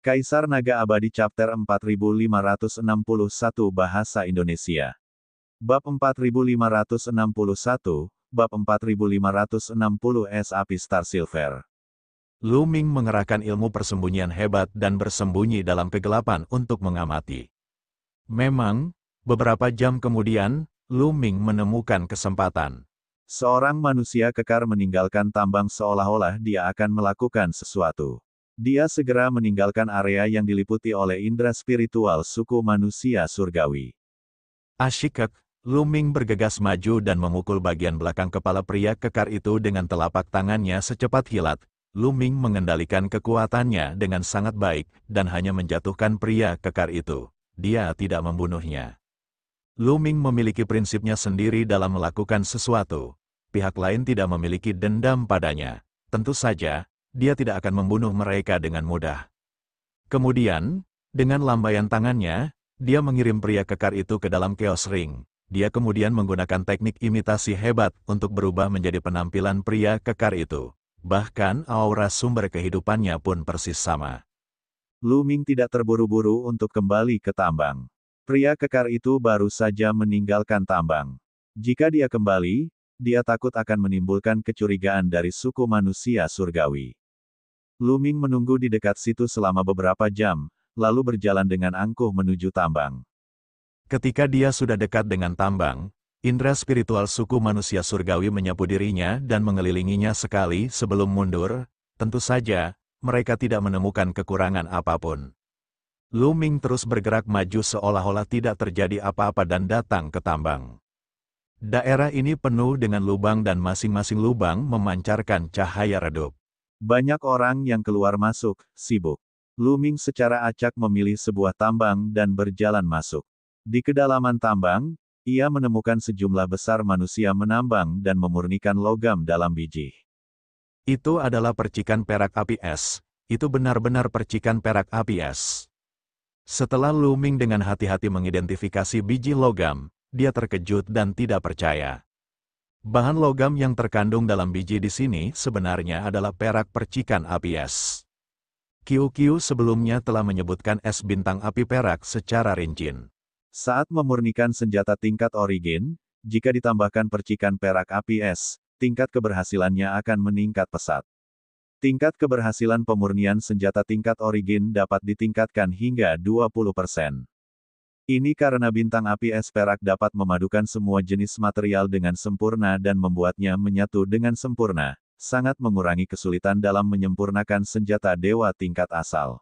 Kaisar Naga Abadi Chapter 4561 Bahasa Indonesia. Bab 4561, Bab 4560 S. Api Star Silver. Lu Ming mengerahkan ilmu persembunyian hebat dan bersembunyi dalam kegelapan untuk mengamati. Memang, beberapa jam kemudian, Lu Ming menemukan kesempatan. Seorang manusia kekar meninggalkan tambang seolah-olah dia akan melakukan sesuatu. Dia segera meninggalkan area yang diliputi oleh indera spiritual suku manusia surgawi. Asyikek, Lu Ming bergegas maju dan memukul bagian belakang kepala pria kekar itu dengan telapak tangannya secepat kilat. Lu Ming mengendalikan kekuatannya dengan sangat baik, dan hanya menjatuhkan pria kekar itu. Dia tidak membunuhnya. Lu Ming memiliki prinsipnya sendiri dalam melakukan sesuatu. Pihak lain tidak memiliki dendam padanya. Tentu saja, dia tidak akan membunuh mereka dengan mudah. Kemudian, dengan lambaian tangannya, dia mengirim pria kekar itu ke dalam Chaos Ring. Dia kemudian menggunakan teknik imitasi hebat untuk berubah menjadi penampilan pria kekar itu. Bahkan aura sumber kehidupannya pun persis sama. Lu Ming tidak terburu-buru untuk kembali ke tambang. Pria kekar itu baru saja meninggalkan tambang. Jika dia kembali, dia takut akan menimbulkan kecurigaan dari suku manusia surgawi. Lu Ming menunggu di dekat situ selama beberapa jam, lalu berjalan dengan angkuh menuju tambang. Ketika dia sudah dekat dengan tambang, indera spiritual suku manusia surgawi menyapu dirinya dan mengelilinginya sekali sebelum mundur. Tentu saja, mereka tidak menemukan kekurangan apapun. Lu Ming terus bergerak maju seolah-olah tidak terjadi apa-apa dan datang ke tambang. Daerah ini penuh dengan lubang dan masing-masing lubang memancarkan cahaya redup. Banyak orang yang keluar masuk, sibuk. Lu Ming secara acak memilih sebuah tambang dan berjalan masuk. Di kedalaman tambang, ia menemukan sejumlah besar manusia menambang dan memurnikan logam dalam biji. Itu adalah percikan perak api es. Itu benar-benar percikan perak api es. Setelah Lu Ming dengan hati-hati mengidentifikasi biji logam, dia terkejut dan tidak percaya. Bahan logam yang terkandung dalam biji di sini sebenarnya adalah perak percikan api es. QQ sebelumnya telah menyebutkan es bintang api perak secara rinci. Saat memurnikan senjata tingkat origin, jika ditambahkan percikan perak api es, tingkat keberhasilannya akan meningkat pesat. Tingkat keberhasilan pemurnian senjata tingkat origin dapat ditingkatkan hingga 20%. Ini karena bintang api es perak dapat memadukan semua jenis material dengan sempurna dan membuatnya menyatu dengan sempurna, sangat mengurangi kesulitan dalam menyempurnakan senjata dewa tingkat asal.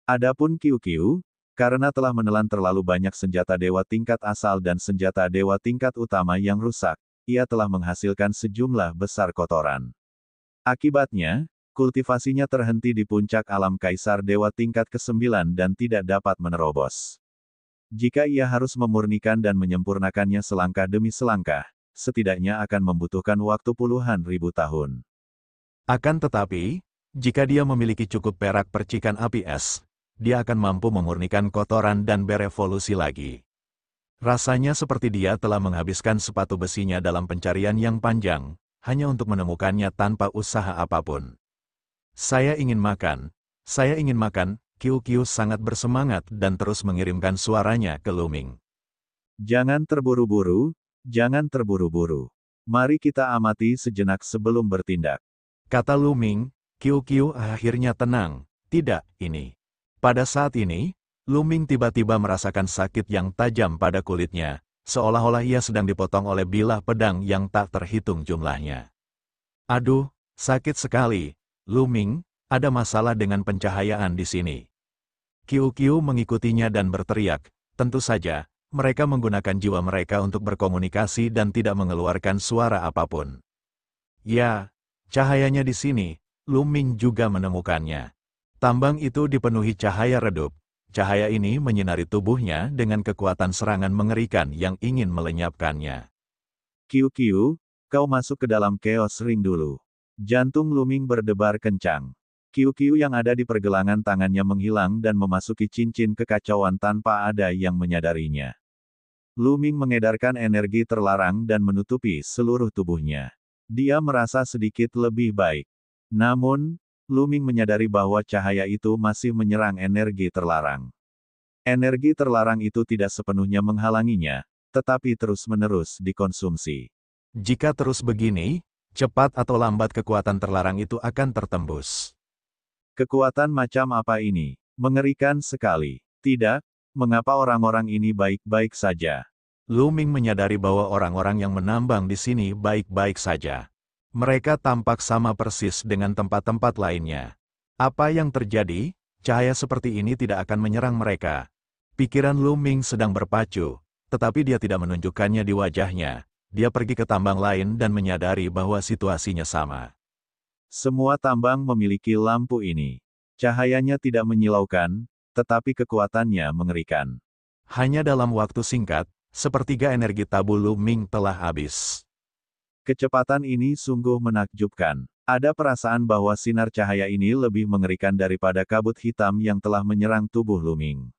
Adapun QQ, karena telah menelan terlalu banyak senjata dewa tingkat asal dan senjata dewa tingkat utama yang rusak, ia telah menghasilkan sejumlah besar kotoran. Akibatnya, kultivasinya terhenti di puncak alam kaisar dewa tingkat ke-9 dan tidak dapat menerobos. Jika ia harus memurnikan dan menyempurnakannya selangkah demi selangkah, setidaknya akan membutuhkan waktu puluhan ribu tahun. Akan tetapi, jika dia memiliki cukup perak percikan api es, dia akan mampu memurnikan kotoran dan berevolusi lagi. Rasanya seperti dia telah menghabiskan sepatu besinya dalam pencarian yang panjang, hanya untuk menemukannya tanpa usaha apapun. Saya ingin makan, QQ sangat bersemangat dan terus mengirimkan suaranya ke Lu Ming. Jangan terburu-buru, jangan terburu-buru. Mari kita amati sejenak sebelum bertindak. Kata Lu Ming, QQ akhirnya tenang. Tidak, ini. Pada saat ini, Lu Ming tiba-tiba merasakan sakit yang tajam pada kulitnya, seolah-olah ia sedang dipotong oleh bilah pedang yang tak terhitung jumlahnya. Aduh, sakit sekali. Lu Ming, ada masalah dengan pencahayaan di sini. QQ mengikutinya dan berteriak. Tentu saja, mereka menggunakan jiwa mereka untuk berkomunikasi dan tidak mengeluarkan suara apapun. Ya, cahayanya di sini. Lu Ming juga menemukannya. Tambang itu dipenuhi cahaya redup. Cahaya ini menyinari tubuhnya dengan kekuatan serangan mengerikan yang ingin melenyapkannya. QQ, kau masuk ke dalam Chaos Ring dulu. Jantung Lu Ming berdebar kencang. QQ yang ada di pergelangan tangannya menghilang dan memasuki cincin kekacauan tanpa ada yang menyadarinya. Lu Ming mengedarkan energi terlarang dan menutupi seluruh tubuhnya. Dia merasa sedikit lebih baik. Namun, Lu Ming menyadari bahwa cahaya itu masih menyerang energi terlarang. Energi terlarang itu tidak sepenuhnya menghalanginya, tetapi terus-menerus dikonsumsi. Jika terus begini, cepat atau lambat kekuatan terlarang itu akan tertembus. Kekuatan macam apa ini? Mengerikan sekali. Tidak, mengapa orang-orang ini baik-baik saja? Lu Ming menyadari bahwa orang-orang yang menambang di sini baik-baik saja. Mereka tampak sama persis dengan tempat-tempat lainnya. Apa yang terjadi? Cahaya seperti ini tidak akan menyerang mereka. Pikiran Lu Ming sedang berpacu, tetapi dia tidak menunjukkannya di wajahnya. Dia pergi ke tambang lain dan menyadari bahwa situasinya sama. Semua tambang memiliki lampu ini. Cahayanya tidak menyilaukan, tetapi kekuatannya mengerikan. Hanya dalam waktu singkat, sepertiga energi tabu Lu Ming telah habis. Kecepatan ini sungguh menakjubkan. Ada perasaan bahwa sinar cahaya ini lebih mengerikan daripada kabut hitam yang telah menyerang tubuh Lu Ming.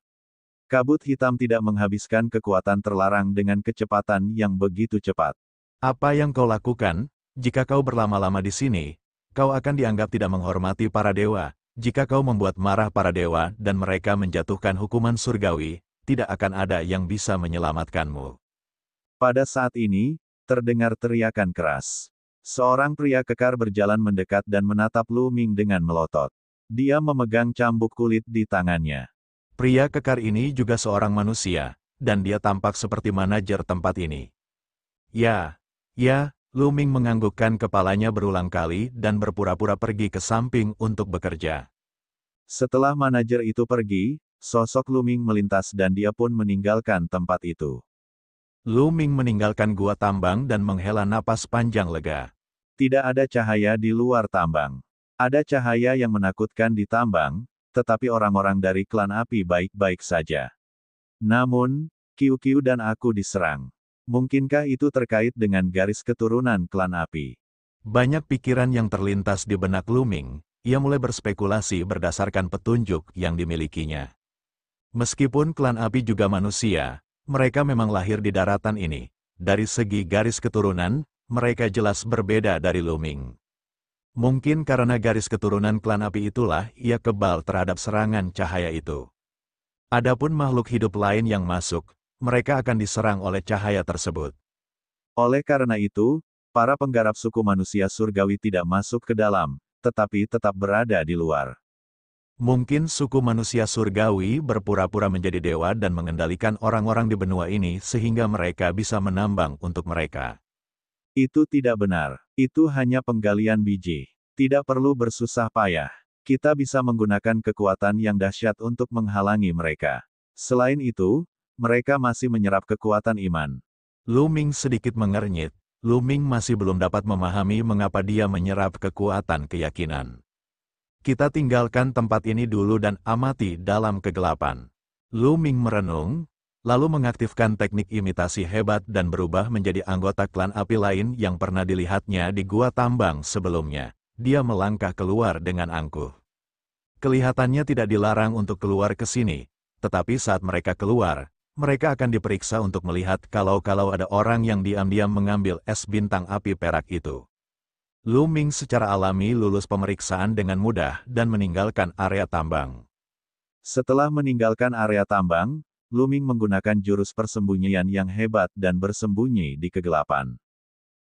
Kabut hitam tidak menghabiskan kekuatan terlarang dengan kecepatan yang begitu cepat. Apa yang kau lakukan? Jika kau berlama-lama di sini, kau akan dianggap tidak menghormati para dewa. Jika kau membuat marah para dewa dan mereka menjatuhkan hukuman surgawi, tidak akan ada yang bisa menyelamatkanmu. Pada saat ini, terdengar teriakan keras. Seorang pria kekar berjalan mendekat dan menatap Lu Ming dengan melotot. Dia memegang cambuk kulit di tangannya. Pria kekar ini juga seorang manusia, dan dia tampak seperti manajer tempat ini. Ya, Lu Ming menganggukkan kepalanya berulang kali dan berpura-pura pergi ke samping untuk bekerja. Setelah manajer itu pergi, sosok Lu Ming melintas dan dia pun meninggalkan tempat itu. Lu Ming meninggalkan gua tambang dan menghela napas panjang lega. Tidak ada cahaya di luar tambang. Ada cahaya yang menakutkan di tambang, tetapi orang-orang dari klan api baik-baik saja. Namun, Qiu dan aku diserang. Mungkinkah itu terkait dengan garis keturunan klan api? Banyak pikiran yang terlintas di benak Lu Ming. Ia mulai berspekulasi berdasarkan petunjuk yang dimilikinya. Meskipun klan api juga manusia, mereka memang lahir di daratan ini. Dari segi garis keturunan, mereka jelas berbeda dari Lu Ming. Mungkin karena garis keturunan klan api itulah ia kebal terhadap serangan cahaya itu. Adapun makhluk hidup lain yang masuk, mereka akan diserang oleh cahaya tersebut. Oleh karena itu, para penggarap suku manusia surgawi tidak masuk ke dalam, tetapi tetap berada di luar. Mungkin suku manusia surgawi berpura-pura menjadi dewa dan mengendalikan orang-orang di benua ini sehingga mereka bisa menambang untuk mereka. Itu tidak benar. Itu hanya penggalian biji. Tidak perlu bersusah payah. Kita bisa menggunakan kekuatan yang dahsyat untuk menghalangi mereka. Selain itu, mereka masih menyerap kekuatan iman. Lu Ming sedikit mengernyit. Lu Ming masih belum dapat memahami mengapa dia menyerap kekuatan keyakinan. Kita tinggalkan tempat ini dulu dan amati dalam kegelapan. Lu Ming merenung, lalu mengaktifkan teknik imitasi hebat dan berubah menjadi anggota klan api lain yang pernah dilihatnya di gua tambang sebelumnya. Dia melangkah keluar dengan angkuh. Kelihatannya tidak dilarang untuk keluar ke sini, tetapi saat mereka keluar, mereka akan diperiksa untuk melihat kalau ada orang yang diam-diam mengambil es bintang api perak itu. Lu Ming secara alami lulus pemeriksaan dengan mudah dan meninggalkan area tambang. Setelah meninggalkan area tambang, Lu Ming menggunakan jurus persembunyian yang hebat dan bersembunyi di kegelapan.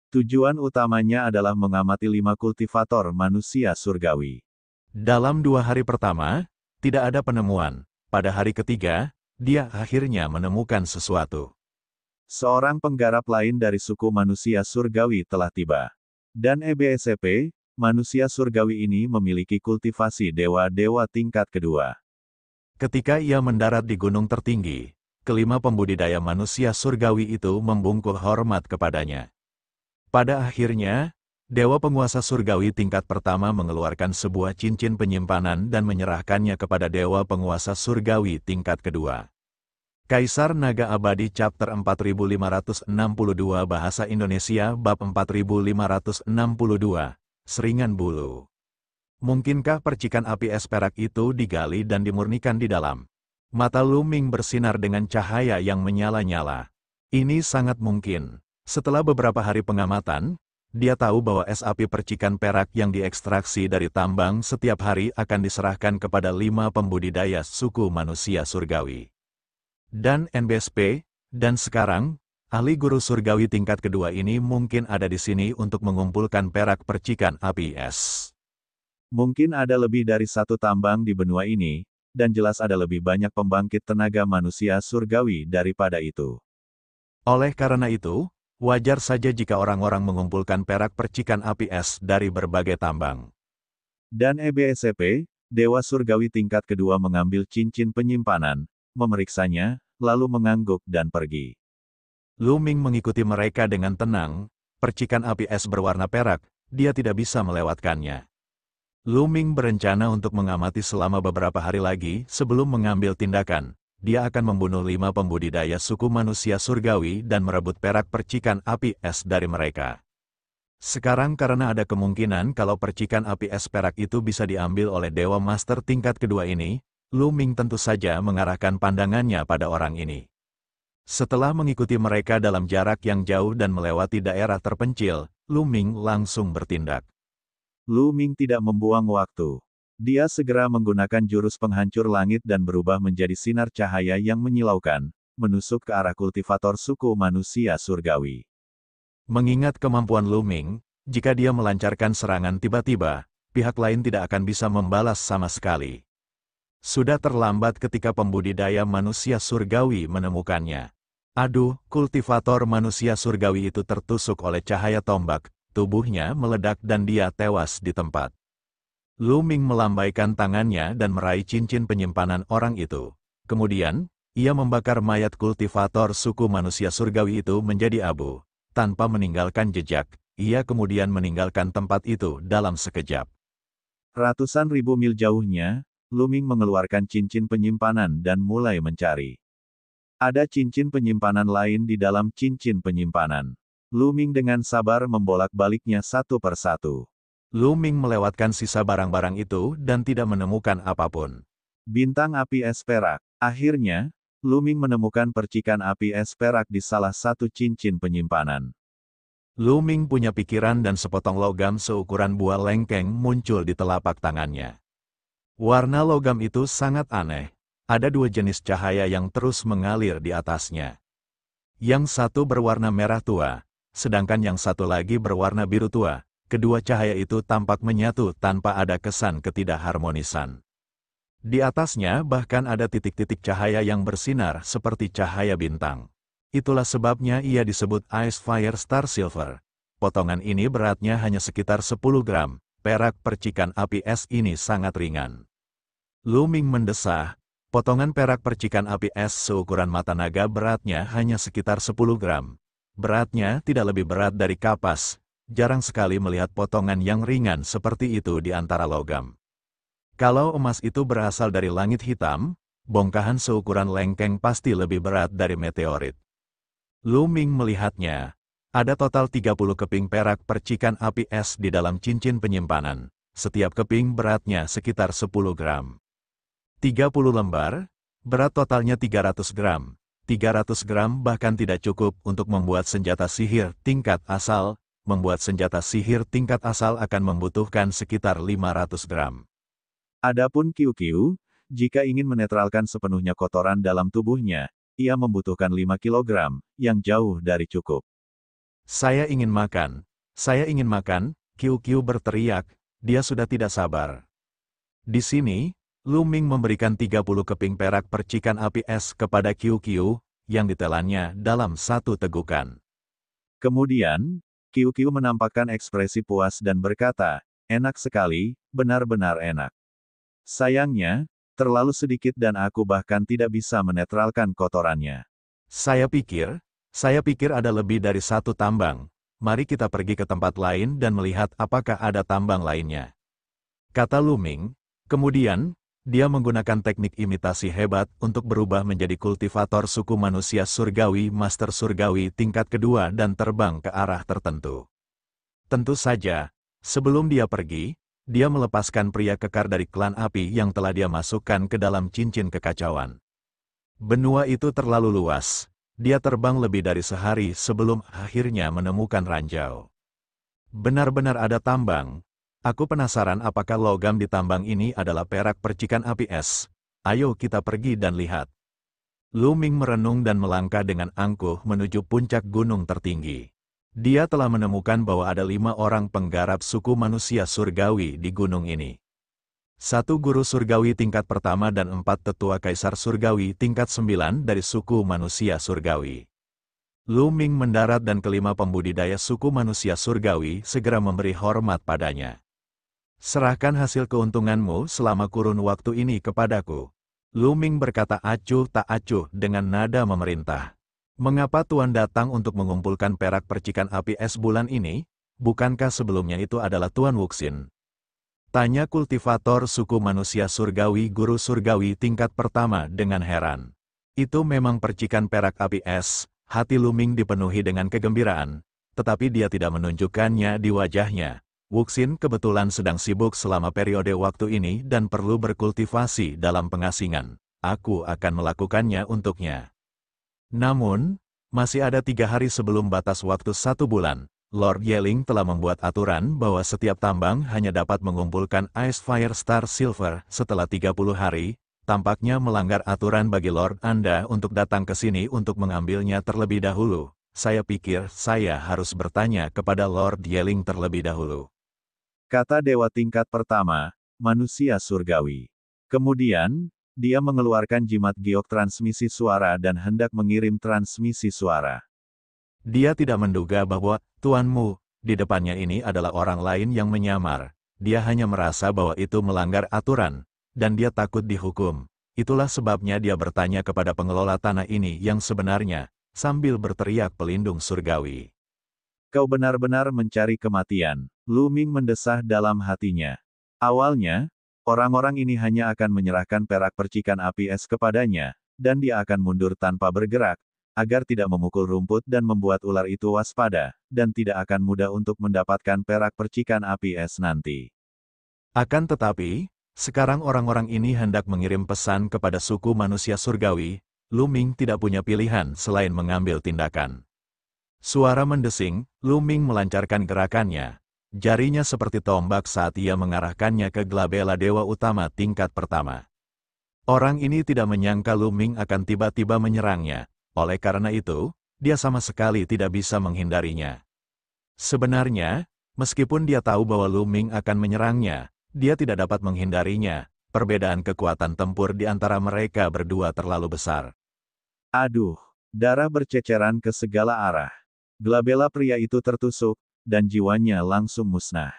Tujuan utamanya adalah mengamati 5 kultivator manusia surgawi. Dalam 2 hari pertama, tidak ada penemuan. Pada hari ketiga, dia akhirnya menemukan sesuatu. Seorang penggarap lain dari suku manusia surgawi telah tiba. Dan EBSCP, manusia surgawi ini memiliki kultivasi dewa-dewa tingkat kedua. Ketika ia mendarat di gunung tertinggi, kelima pembudidaya manusia surgawi itu membungkuk hormat kepadanya. Pada akhirnya, dewa penguasa surgawi tingkat pertama mengeluarkan sebuah cincin penyimpanan dan menyerahkannya kepada dewa penguasa surgawi tingkat kedua. Kaisar Naga Abadi Chapter 4562 Bahasa Indonesia Bab 4562, Seringan Bulu. Mungkinkah percikan api es perak itu digali dan dimurnikan di dalam? Mata Lu Ming bersinar dengan cahaya yang menyala-nyala. Ini sangat mungkin. Setelah beberapa hari pengamatan, Dia tahu bahwa es api percikan perak yang diekstraksi dari tambang setiap hari akan diserahkan kepada 5 pembudidaya suku manusia surgawi. Dan NBSP, dan sekarang, ahli guru surgawi tingkat kedua ini mungkin ada di sini untuk mengumpulkan perak percikan api es. Mungkin ada lebih dari satu tambang di benua ini, dan jelas ada lebih banyak pembangkit tenaga manusia surgawi daripada itu. Oleh karena itu, wajar saja jika orang-orang mengumpulkan perak percikan api es dari berbagai tambang. Dan EBSCP, Dewa Surgawi tingkat kedua mengambil cincin penyimpanan, memeriksanya, lalu mengangguk dan pergi. Lu Ming mengikuti mereka dengan tenang, percikan api es berwarna perak, dia tidak bisa melewatkannya. Lu Ming berencana untuk mengamati selama beberapa hari lagi sebelum mengambil tindakan. Dia akan membunuh 5 pembudidaya suku manusia surgawi dan merebut perak percikan api es dari mereka. Sekarang karena ada kemungkinan kalau percikan api es perak itu bisa diambil oleh Dewa Master tingkat kedua ini, Lu Ming tentu saja mengarahkan pandangannya pada orang ini. Setelah mengikuti mereka dalam jarak yang jauh dan melewati daerah terpencil, Lu Ming langsung bertindak. Lu Ming tidak membuang waktu. Dia segera menggunakan jurus penghancur langit dan berubah menjadi sinar cahaya yang menyilaukan, menusuk ke arah kultivator suku manusia surgawi. Mengingat kemampuan Lu Ming, jika dia melancarkan serangan tiba-tiba, pihak lain tidak akan bisa membalas sama sekali. Sudah terlambat ketika pembudidaya manusia surgawi menemukannya. Aduh, kultivator manusia surgawi itu tertusuk oleh cahaya tombak, tubuhnya meledak dan dia tewas di tempat. Lu Ming melambaikan tangannya dan meraih cincin penyimpanan orang itu. Kemudian, ia membakar mayat kultivator suku manusia surgawi itu menjadi abu. Tanpa meninggalkan jejak, ia kemudian meninggalkan tempat itu dalam sekejap. Ratusan ribu mil jauhnya, Lu Ming mengeluarkan cincin penyimpanan dan mulai mencari. Ada cincin penyimpanan lain di dalam cincin penyimpanan. Lu Ming dengan sabar membolak-baliknya satu persatu. Lu Ming melewatkan sisa barang-barang itu dan tidak menemukan apapun. Bintang api es perak. Akhirnya, Lu Ming menemukan percikan api es perak di salah satu cincin penyimpanan. Lu Ming punya pikiran dan sepotong logam seukuran buah lengkeng muncul di telapak tangannya. Warna logam itu sangat aneh. Ada 2 jenis cahaya yang terus mengalir di atasnya. Yang satu berwarna merah tua, sedangkan yang satu lagi berwarna biru tua. Kedua cahaya itu tampak menyatu tanpa ada kesan ketidakharmonisan. Di atasnya bahkan ada titik-titik cahaya yang bersinar seperti cahaya bintang. Itulah sebabnya ia disebut Ice Fire Star Silver. Potongan ini beratnya hanya sekitar 10 gram, perak percikan api es ini sangat ringan. Lu Ming mendesah, potongan perak percikan api es seukuran mata naga beratnya hanya sekitar 10 gram. Beratnya tidak lebih berat dari kapas. Jarang sekali melihat potongan yang ringan seperti itu di antara logam. Kalau emas itu berasal dari langit hitam, bongkahan seukuran lengkeng pasti lebih berat dari meteorit. Lu Ming melihatnya. Ada total 30 keping perak percikan api es di dalam cincin penyimpanan. Setiap keping beratnya sekitar 10 gram. 30 lembar, berat totalnya 300 gram. 300 gram bahkan tidak cukup untuk membuat senjata sihir tingkat asal. Membuat senjata sihir tingkat asal akan membutuhkan sekitar 500 gram. Adapun QQ, jika ingin menetralkan sepenuhnya kotoran dalam tubuhnya, ia membutuhkan 5 kilogram, yang jauh dari cukup. Saya ingin makan, QQ berteriak, dia sudah tidak sabar. Di sini, Lu Ming memberikan 30 keping perak percikan api es kepada QQ, yang ditelannya dalam satu tegukan. Kemudian, QQ menampakkan ekspresi puas dan berkata, enak sekali, benar-benar enak. Sayangnya, terlalu sedikit dan aku bahkan tidak bisa menetralkan kotorannya. Saya pikir ada lebih dari satu tambang. Mari kita pergi ke tempat lain dan melihat apakah ada tambang lainnya. Kata Lu Ming. Kemudian, dia menggunakan teknik imitasi hebat untuk berubah menjadi kultivator suku manusia surgawi master surgawi tingkat kedua dan terbang ke arah tertentu. Tentu saja, sebelum dia pergi, dia melepaskan pria kekar dari klan api yang telah dia masukkan ke dalam cincin kekacauan. Benua itu terlalu luas, dia terbang lebih dari sehari sebelum akhirnya menemukan ranjau. Benar-benar ada tambang. Aku penasaran apakah logam di tambang ini adalah perak percikan api es. Ayo kita pergi dan lihat. Lu Ming merenung dan melangkah dengan angkuh menuju puncak gunung tertinggi. Dia telah menemukan bahwa ada 5 orang penggarap suku manusia surgawi di gunung ini. 1 guru surgawi tingkat pertama dan 4 tetua kaisar surgawi tingkat 9 dari suku manusia surgawi. Lu Ming mendarat dan kelima pembudidaya suku manusia surgawi segera memberi hormat padanya. Serahkan hasil keuntunganmu selama kurun waktu ini kepadaku. Lu Ming berkata acuh tak acuh dengan nada memerintah. Mengapa Tuan datang untuk mengumpulkan perak percikan api es bulan ini? Bukankah sebelumnya itu adalah Tuan Wuxin? Tanya kultivator suku manusia surgawi guru surgawi tingkat pertama dengan heran. Itu memang percikan perak api es, hati Lu Ming dipenuhi dengan kegembiraan, tetapi dia tidak menunjukkannya di wajahnya. Wuxin kebetulan sedang sibuk selama periode waktu ini dan perlu berkultivasi dalam pengasingan. Aku akan melakukannya untuknya. Namun, masih ada 3 hari sebelum batas waktu 1 bulan. Lord Yeling telah membuat aturan bahwa setiap tambang hanya dapat mengumpulkan Ice Fire Star Silver setelah 30 hari, tampaknya melanggar aturan bagi Lord Anda untuk datang ke sini untuk mengambilnya terlebih dahulu. Saya pikir saya harus bertanya kepada Lord Yeling terlebih dahulu. Kata dewa tingkat pertama, manusia surgawi. Kemudian, dia mengeluarkan jimat giok transmisi suara dan hendak mengirim transmisi suara. Dia tidak menduga bahwa, tuanmu, di depannya ini adalah orang lain yang menyamar. Dia hanya merasa bahwa itu melanggar aturan, dan dia takut dihukum. Itulah sebabnya dia bertanya kepada pengelola tanah ini yang sebenarnya, sambil berteriak pelindung surgawi. Kau benar-benar mencari kematian, Lu Ming mendesah dalam hatinya. Awalnya, orang-orang ini hanya akan menyerahkan perak percikan api es kepadanya, dan dia akan mundur tanpa bergerak, agar tidak memukul rumput dan membuat ular itu waspada, dan tidak akan mudah untuk mendapatkan perak percikan api es nanti. Akan tetapi, sekarang orang-orang ini hendak mengirim pesan kepada suku manusia surgawi, Lu Ming tidak punya pilihan selain mengambil tindakan. Suara mendesing, Lu Ming melancarkan gerakannya. Jarinya seperti tombak saat ia mengarahkannya ke glabela dewa utama tingkat pertama. Orang ini tidak menyangka Lu Ming akan tiba-tiba menyerangnya. Oleh karena itu, dia sama sekali tidak bisa menghindarinya. Sebenarnya, meskipun dia tahu bahwa Lu Ming akan menyerangnya, dia tidak dapat menghindarinya. Perbedaan kekuatan tempur di antara mereka berdua terlalu besar. Aduh, darah berceceran ke segala arah. Glabela pria itu tertusuk, dan jiwanya langsung musnah.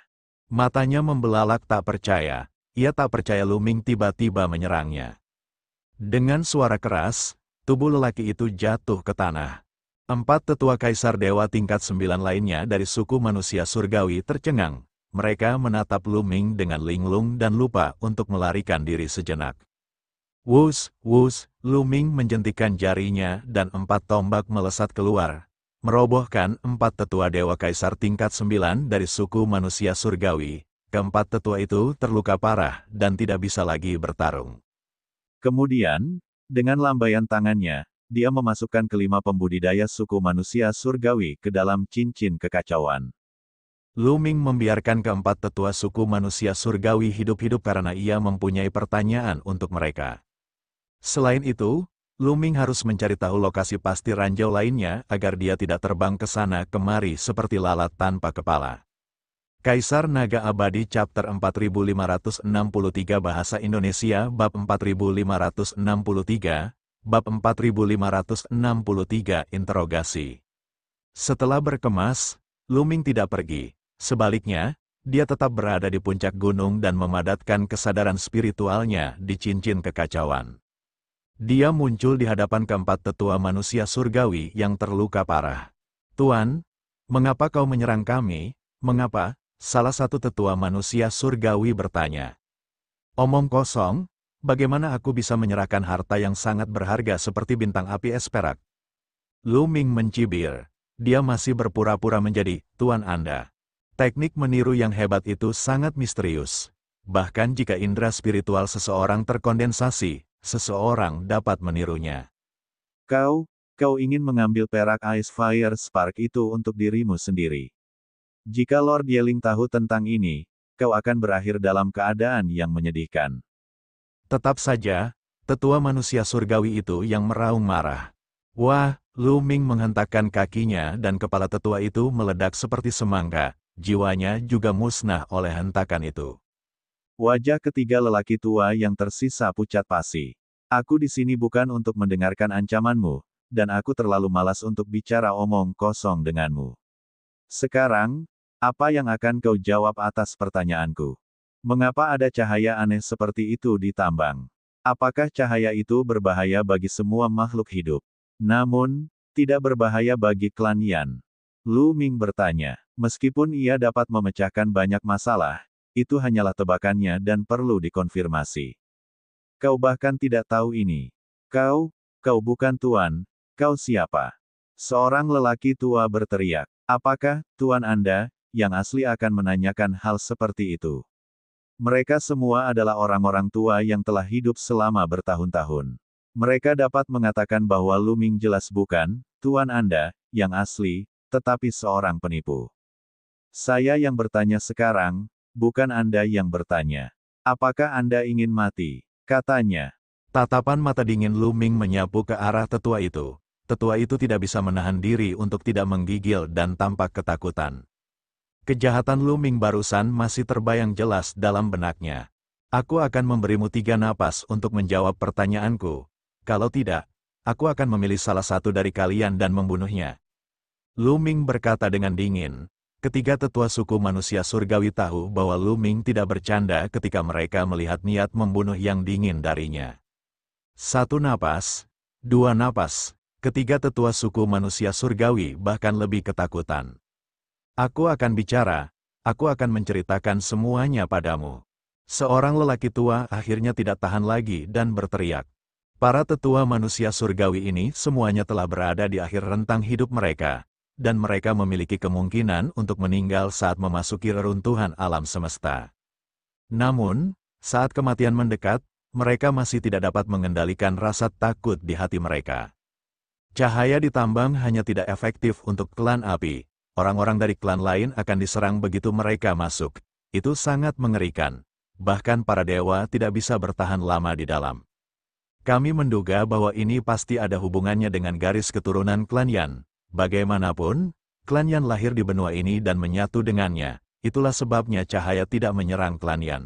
Matanya membelalak tak percaya. Ia tak percaya Lu Ming tiba-tiba menyerangnya. Dengan suara keras, tubuh lelaki itu jatuh ke tanah. 4 tetua kaisar dewa tingkat 9 lainnya dari suku manusia surgawi tercengang. Mereka menatap Lu Ming dengan linglung dan lupa untuk melarikan diri sejenak. Wus, wus, Lu Ming menjentikkan jarinya dan 4 tombak melesat keluar, merobohkan 4 tetua dewa kaisar tingkat 9 dari suku manusia surgawi. Keempat tetua itu terluka parah dan tidak bisa lagi bertarung. Kemudian, dengan lambaian tangannya, dia memasukkan kelima pembudidaya suku manusia surgawi ke dalam cincin kekacauan. Lu Ming membiarkan keempat tetua suku manusia surgawi hidup-hidup karena ia mempunyai pertanyaan untuk mereka. Selain itu, Lu Ming harus mencari tahu lokasi pasti ranjau lainnya agar dia tidak terbang ke sana kemari seperti lalat tanpa kepala. Kaisar Naga Abadi Chapter 4563 Bahasa Indonesia Bab 4563, Bab 4563 Interogasi. Setelah berkemas, Lu Ming tidak pergi. Sebaliknya, dia tetap berada di puncak gunung dan memadatkan kesadaran spiritualnya di cincin kekacauan. Dia muncul di hadapan keempat tetua manusia surgawi yang terluka parah. Tuan, mengapa kau menyerang kami? Mengapa? Salah satu tetua manusia surgawi bertanya. Omong kosong, bagaimana aku bisa menyerahkan harta yang sangat berharga seperti bintang api es perak? Lu Ming mencibir. Dia masih berpura-pura menjadi tuan Anda. Teknik meniru yang hebat itu sangat misterius. Bahkan jika indera spiritual seseorang terkondensasi, seseorang dapat menirunya. Kau ingin mengambil perak Ice Fire Spark itu untuk dirimu sendiri. Jika Lord Yeling tahu tentang ini, kau akan berakhir dalam keadaan yang menyedihkan. Tetap saja, tetua manusia surgawi itu yang meraung marah. Wah, Lu Ming menghentakkan kakinya dan kepala tetua itu meledak seperti semangka, jiwanya juga musnah oleh hentakan itu. Wajah ketiga lelaki tua yang tersisa pucat pasi. Aku di sini bukan untuk mendengarkan ancamanmu, dan aku terlalu malas untuk bicara omong kosong denganmu. Sekarang, apa yang akan kau jawab atas pertanyaanku? Mengapa ada cahaya aneh seperti itu di tambang? Apakah cahaya itu berbahaya bagi semua makhluk hidup? Namun, tidak berbahaya bagi klan Yan. Lu Ming bertanya. Meskipun ia dapat memecahkan banyak masalah, itu hanyalah tebakannya dan perlu dikonfirmasi. Kau bahkan tidak tahu ini. Kau bukan tuan, kau siapa? Seorang lelaki tua berteriak. Apakah, tuan Anda, yang asli akan menanyakan hal seperti itu? Mereka semua adalah orang-orang tua yang telah hidup selama bertahun-tahun. Mereka dapat mengatakan bahwa Lu Ming jelas bukan, tuan Anda, yang asli, tetapi seorang penipu. Saya yang bertanya sekarang, bukan Anda yang bertanya. Apakah Anda ingin mati? Katanya. Tatapan mata dingin Lu Ming menyapu ke arah tetua itu. Tetua itu tidak bisa menahan diri untuk tidak menggigil dan tampak ketakutan. Kejahatan Lu Ming barusan masih terbayang jelas dalam benaknya. Aku akan memberimu 3 napas untuk menjawab pertanyaanku. Kalau tidak, aku akan memilih salah satu dari kalian dan membunuhnya. Lu Ming berkata dengan dingin. Ketiga tetua suku manusia surgawi tahu bahwa Lu Ming tidak bercanda ketika mereka melihat niat membunuh yang dingin darinya. 1 napas, 2 napas. Ketiga tetua suku manusia surgawi bahkan lebih ketakutan. Aku akan bicara, aku akan menceritakan semuanya padamu. Seorang lelaki tua akhirnya tidak tahan lagi dan berteriak. Para tetua manusia surgawi ini semuanya telah berada di akhir rentang hidup mereka, dan mereka memiliki kemungkinan untuk meninggal saat memasuki reruntuhan alam semesta. Namun, saat kematian mendekat, mereka masih tidak dapat mengendalikan rasa takut di hati mereka. Cahaya di tambang hanya tidak efektif untuk klan api. Orang-orang dari klan lain akan diserang begitu mereka masuk. Itu sangat mengerikan. Bahkan para dewa tidak bisa bertahan lama di dalam. Kami menduga bahwa ini pasti ada hubungannya dengan garis keturunan klan Yan. Bagaimanapun, klan Yan lahir di benua ini dan menyatu dengannya. Itulah sebabnya cahaya tidak menyerang klan Yan.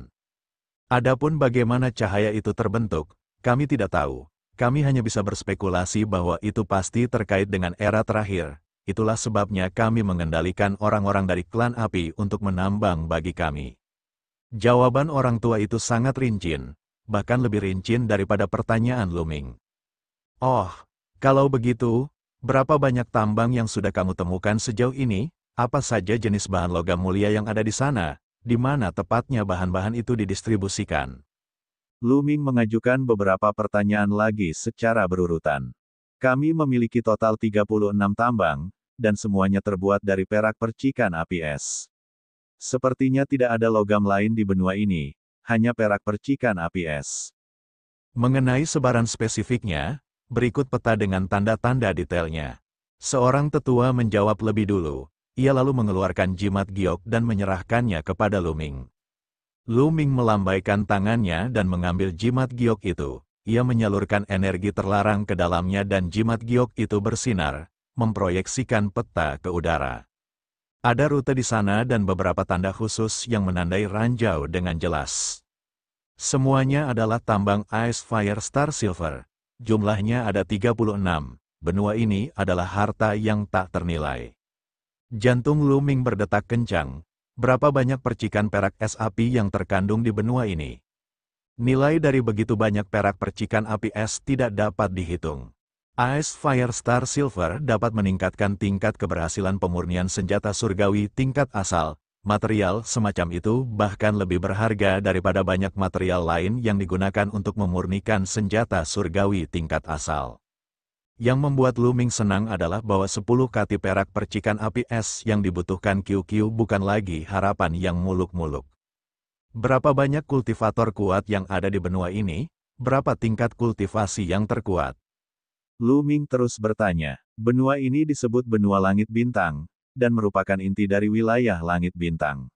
Adapun bagaimana cahaya itu terbentuk, kami tidak tahu. Kami hanya bisa berspekulasi bahwa itu pasti terkait dengan era terakhir. Itulah sebabnya kami mengendalikan orang-orang dari klan api untuk menambang bagi kami. Jawaban orang tua itu sangat rincin, bahkan lebih rincin daripada pertanyaan Lu Ming. Oh, kalau begitu, berapa banyak tambang yang sudah kamu temukan sejauh ini? Apa saja jenis bahan logam mulia yang ada di sana? Di mana tepatnya bahan-bahan itu didistribusikan? Lu Ming mengajukan beberapa pertanyaan lagi secara berurutan. Kami memiliki total 36 tambang, dan semuanya terbuat dari perak percikan api es. Sepertinya tidak ada logam lain di benua ini, hanya perak percikan api es. Mengenai sebaran spesifiknya, berikut peta dengan tanda-tanda detailnya. Seorang tetua menjawab lebih dulu, ia lalu mengeluarkan jimat giok dan menyerahkannya kepada Lu Ming. Lu Ming melambaikan tangannya dan mengambil jimat giok itu. Ia menyalurkan energi terlarang ke dalamnya dan jimat giok itu bersinar, memproyeksikan peta ke udara. Ada rute di sana dan beberapa tanda khusus yang menandai ranjau dengan jelas. Semuanya adalah tambang Ice Fire Star Silver. Jumlahnya ada 36. Benua ini adalah harta yang tak ternilai. Jantung Lu Ming berdetak kencang. Berapa banyak percikan perak es api yang terkandung di benua ini? Nilai dari begitu banyak perak percikan api es tidak dapat dihitung. Ice Fire Star Silver dapat meningkatkan tingkat keberhasilan pemurnian senjata surgawi tingkat asal. Material semacam itu bahkan lebih berharga daripada banyak material lain yang digunakan untuk memurnikan senjata surgawi tingkat asal. Yang membuat Lu Ming senang adalah bahwa 10 kati perak percikan api es yang dibutuhkan QQ bukan lagi harapan yang muluk-muluk. Berapa banyak kultivator kuat yang ada di benua ini? Berapa tingkat kultivasi yang terkuat? Lu Ming terus bertanya. Benua ini disebut benua langit bintang, dan merupakan inti dari wilayah langit bintang.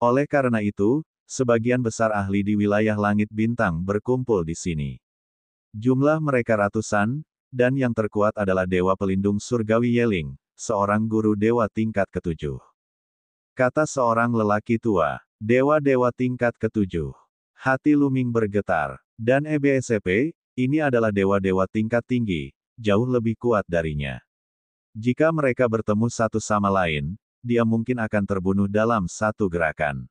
Oleh karena itu, sebagian besar ahli di wilayah langit bintang berkumpul di sini. Jumlah mereka ratusan, dan yang terkuat adalah Dewa Pelindung Surgawi Yeling, seorang guru dewa tingkat ketujuh. Kata seorang lelaki tua, dewa-dewa tingkat ketujuh. Hati Lu Ming bergetar, dan EBSP, ini adalah dewa-dewa tingkat tinggi, jauh lebih kuat darinya. Jika mereka bertemu satu sama lain, dia mungkin akan terbunuh dalam satu gerakan.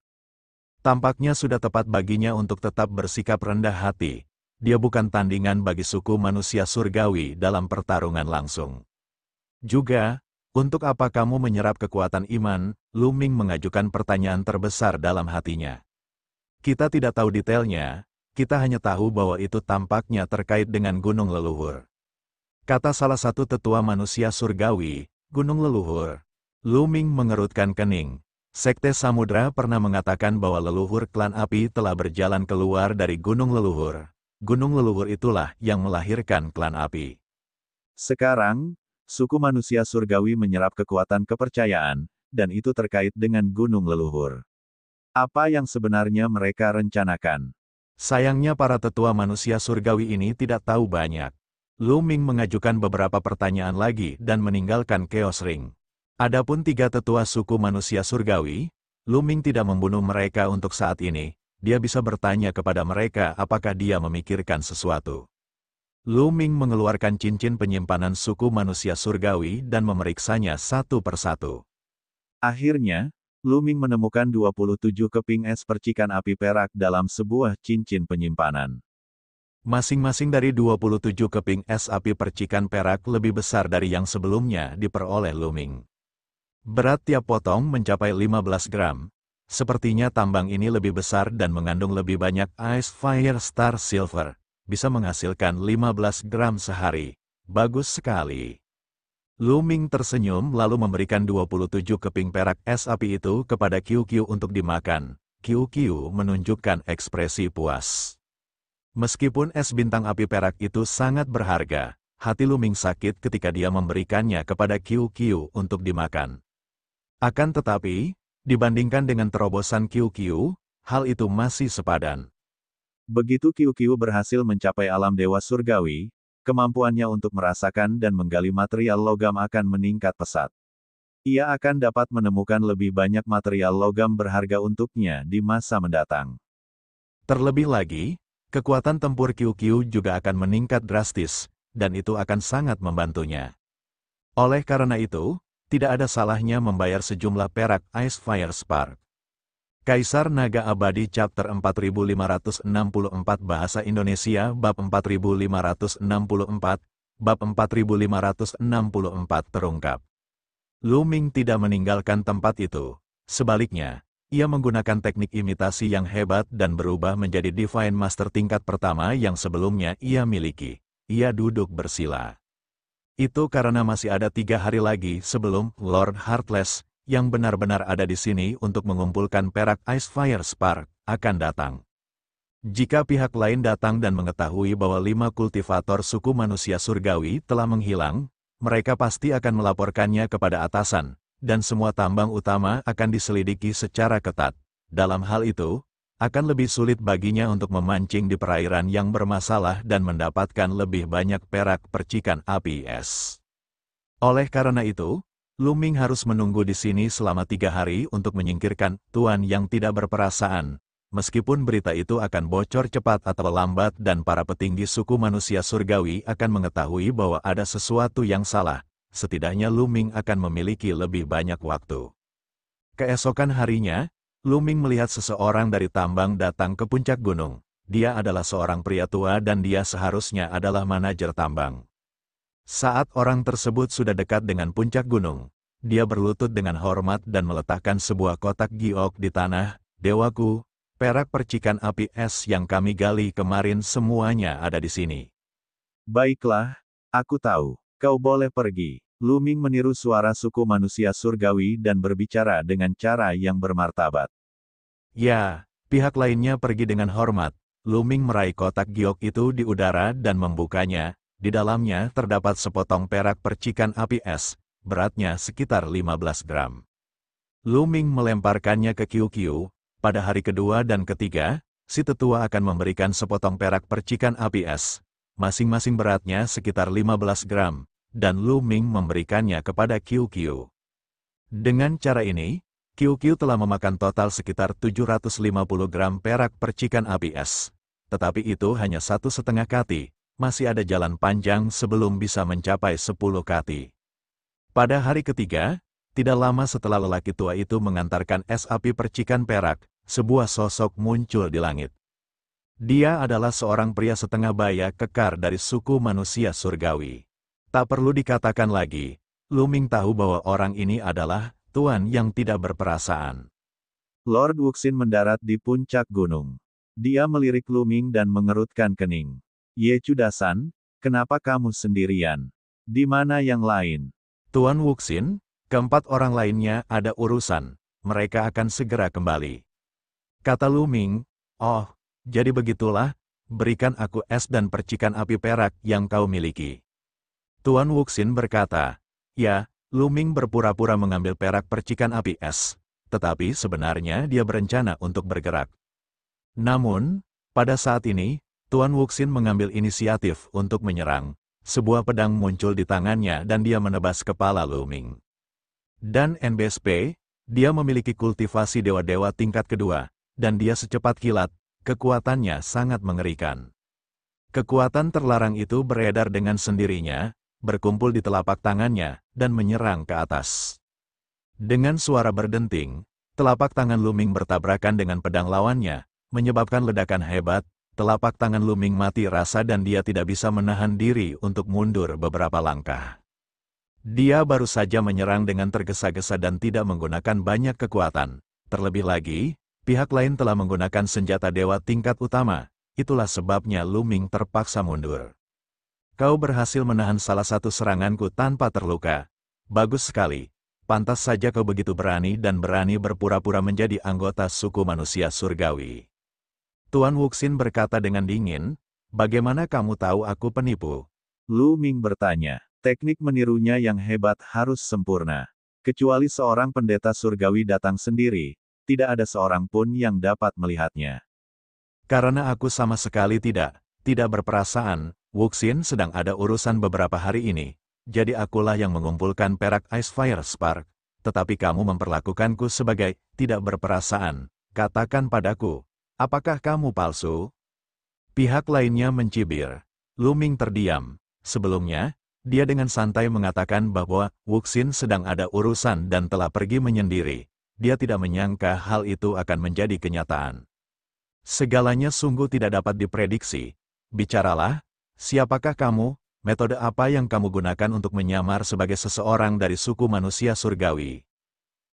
Tampaknya sudah tepat baginya untuk tetap bersikap rendah hati. Dia bukan tandingan bagi suku manusia surgawi dalam pertarungan langsung. Juga, untuk apa kamu menyerap kekuatan iman? Lu Ming mengajukan pertanyaan terbesar dalam hatinya. Kita tidak tahu detailnya, kita hanya tahu bahwa itu tampaknya terkait dengan gunung leluhur. Kata salah satu tetua manusia surgawi, gunung leluhur. Lu Ming mengerutkan kening. Sekte Samudra pernah mengatakan bahwa leluhur klan api telah berjalan keluar dari gunung leluhur. Gunung leluhur itulah yang melahirkan klan api. Sekarang, suku manusia surgawi menyerap kekuatan kepercayaan, dan itu terkait dengan gunung leluhur. Apa yang sebenarnya mereka rencanakan? Sayangnya para tetua manusia surgawi ini tidak tahu banyak. Lu Ming mengajukan beberapa pertanyaan lagi dan meninggalkan Chaos Ring. Adapun 3 tetua suku manusia surgawi, Lu Ming tidak membunuh mereka untuk saat ini. Dia bisa bertanya kepada mereka apakah dia memikirkan sesuatu. Lu Ming mengeluarkan cincin penyimpanan suku manusia surgawi dan memeriksanya satu persatu. Akhirnya, Lu Ming menemukan 27 keping es percikan api perak dalam sebuah cincin penyimpanan. Masing-masing dari 27 keping es api percikan perak lebih besar dari yang sebelumnya diperoleh Lu Ming. Berat tiap potong mencapai 15 gram. Sepertinya tambang ini lebih besar dan mengandung lebih banyak Ice Fire Star Silver. Bisa menghasilkan 15 gram sehari. Bagus sekali. Lu Ming tersenyum lalu memberikan 27 keping perak es api itu kepada QQ untuk dimakan. QQ menunjukkan ekspresi puas. Meskipun es bintang api perak itu sangat berharga, hati Lu Ming sakit ketika dia memberikannya kepada QQ untuk dimakan. Akan tetapi, dibandingkan dengan terobosan QQ, hal itu masih sepadan. Begitu QQ berhasil mencapai alam dewa surgawi, kemampuannya untuk merasakan dan menggali material logam akan meningkat pesat. Ia akan dapat menemukan lebih banyak material logam berharga untuknya di masa mendatang. Terlebih lagi, kekuatan tempur QQ juga akan meningkat drastis, dan itu akan sangat membantunya. Oleh karena itu, tidak ada salahnya membayar sejumlah perak Ice Fire Spark. Kaisar Naga Abadi Chapter 4564 Bahasa Indonesia Bab 4564, Bab 4564 terungkap. Lu Ming tidak meninggalkan tempat itu. Sebaliknya, ia menggunakan teknik imitasi yang hebat dan berubah menjadi Divine Master tingkat pertama yang sebelumnya ia miliki. Ia duduk bersila. Itu karena masih ada 3 hari lagi sebelum Lord Heartless, yang benar-benar ada di sini untuk mengumpulkan perak Ice Fire Spark, akan datang. Jika pihak lain datang dan mengetahui bahwa 5 kultivator suku manusia surgawi telah menghilang, mereka pasti akan melaporkannya kepada atasan, dan semua tambang utama akan diselidiki secara ketat. Dalam hal itu, akan lebih sulit baginya untuk memancing di perairan yang bermasalah dan mendapatkan lebih banyak perak percikan api es. Oleh karena itu, Lu Ming harus menunggu di sini selama 3 hari untuk menyingkirkan tuan yang tidak berperasaan. Meskipun berita itu akan bocor cepat atau lambat dan para petinggi suku manusia surgawi akan mengetahui bahwa ada sesuatu yang salah, setidaknya Lu Ming akan memiliki lebih banyak waktu. Keesokan harinya, Lu Ming melihat seseorang dari tambang datang ke puncak gunung. Dia adalah seorang pria tua dan dia seharusnya adalah manajer tambang. Saat orang tersebut sudah dekat dengan puncak gunung, dia berlutut dengan hormat dan meletakkan sebuah kotak giok di tanah. Dewaku, perak percikan api es yang kami gali kemarin semuanya ada di sini. Baiklah, aku tahu. Kau boleh pergi. Lu Ming meniru suara suku manusia surgawi dan berbicara dengan cara yang bermartabat. Ya, pihak lainnya pergi dengan hormat. Lu Ming meraih kotak giok itu di udara dan membukanya. Di dalamnya terdapat sepotong perak percikan api es. beratnya sekitar 15 gram. Lu Ming melemparkannya ke Qiu Qiu. Pada hari kedua dan ketiga, si tetua akan memberikan sepotong perak percikan api es. Masing-masing beratnya sekitar 15 gram, dan Lu Ming memberikannya kepada Qiu Qiu. Dengan cara ini, Qiu Qiu telah memakan total sekitar 750 gram perak percikan api es. Tetapi itu hanya 1,5 kati, masih ada jalan panjang sebelum bisa mencapai 10 kati. Pada hari ketiga, tidak lama setelah lelaki tua itu mengantarkan es api percikan perak, sebuah sosok muncul di langit. Dia adalah seorang pria setengah baya kekar dari suku manusia surgawi. Tak perlu dikatakan lagi, Lu Ming tahu bahwa orang ini adalah Tuan yang tidak berperasaan. Lord Wuxin mendarat di puncak gunung. Dia melirik Lu Ming dan mengerutkan kening. Ye Chudasan, kenapa kamu sendirian? Di mana yang lain? Tuan Wuxin, keempat orang lainnya ada urusan, mereka akan segera kembali. Kata Lu Ming, oh, jadi begitulah, berikan aku es dan percikan api perak yang kau miliki. Tuan Wuxin berkata, ya, Lu Ming berpura-pura mengambil perak percikan api es, tetapi sebenarnya dia berencana untuk bergerak. Namun, pada saat ini, Tuan Wuxin mengambil inisiatif untuk menyerang. Sebuah pedang muncul di tangannya dan dia menebas kepala Lu Ming. Dan NBSP, dia memiliki kultivasi dewa-dewa tingkat kedua, dan dia secepat kilat, kekuatannya sangat mengerikan. Kekuatan terlarang itu beredar dengan sendirinya, berkumpul di telapak tangannya, dan menyerang ke atas. Dengan suara berdenting, telapak tangan Lu Ming bertabrakan dengan pedang lawannya, menyebabkan ledakan hebat, telapak tangan Lu Ming mati rasa dan dia tidak bisa menahan diri untuk mundur beberapa langkah. Dia baru saja menyerang dengan tergesa-gesa dan tidak menggunakan banyak kekuatan. Terlebih lagi, pihak lain telah menggunakan senjata dewa tingkat utama, itulah sebabnya Lu Ming terpaksa mundur. Kau berhasil menahan salah satu seranganku tanpa terluka. Bagus sekali. Pantas saja kau begitu berani dan berani berpura-pura menjadi anggota suku manusia surgawi. Tuan Wuxin berkata dengan dingin, bagaimana kamu tahu aku penipu? Lu Ming bertanya. Teknik menirunya yang hebat harus sempurna. Kecuali seorang pendeta surgawi datang sendiri, tidak ada seorang pun yang dapat melihatnya. Karena aku sama sekali tidak berperasaan, Wuxin sedang ada urusan beberapa hari ini, jadi akulah yang mengumpulkan perak Ice Fire Spark, tetapi kamu memperlakukanku sebagai tidak berperasaan. Katakan padaku, apakah kamu palsu? Pihak lainnya mencibir. Lu Ming terdiam. Sebelumnya, dia dengan santai mengatakan bahwa Wuxin sedang ada urusan dan telah pergi menyendiri. Dia tidak menyangka hal itu akan menjadi kenyataan. Segalanya sungguh tidak dapat diprediksi. Bicaralah, siapakah kamu, metode apa yang kamu gunakan untuk menyamar sebagai seseorang dari suku manusia surgawi?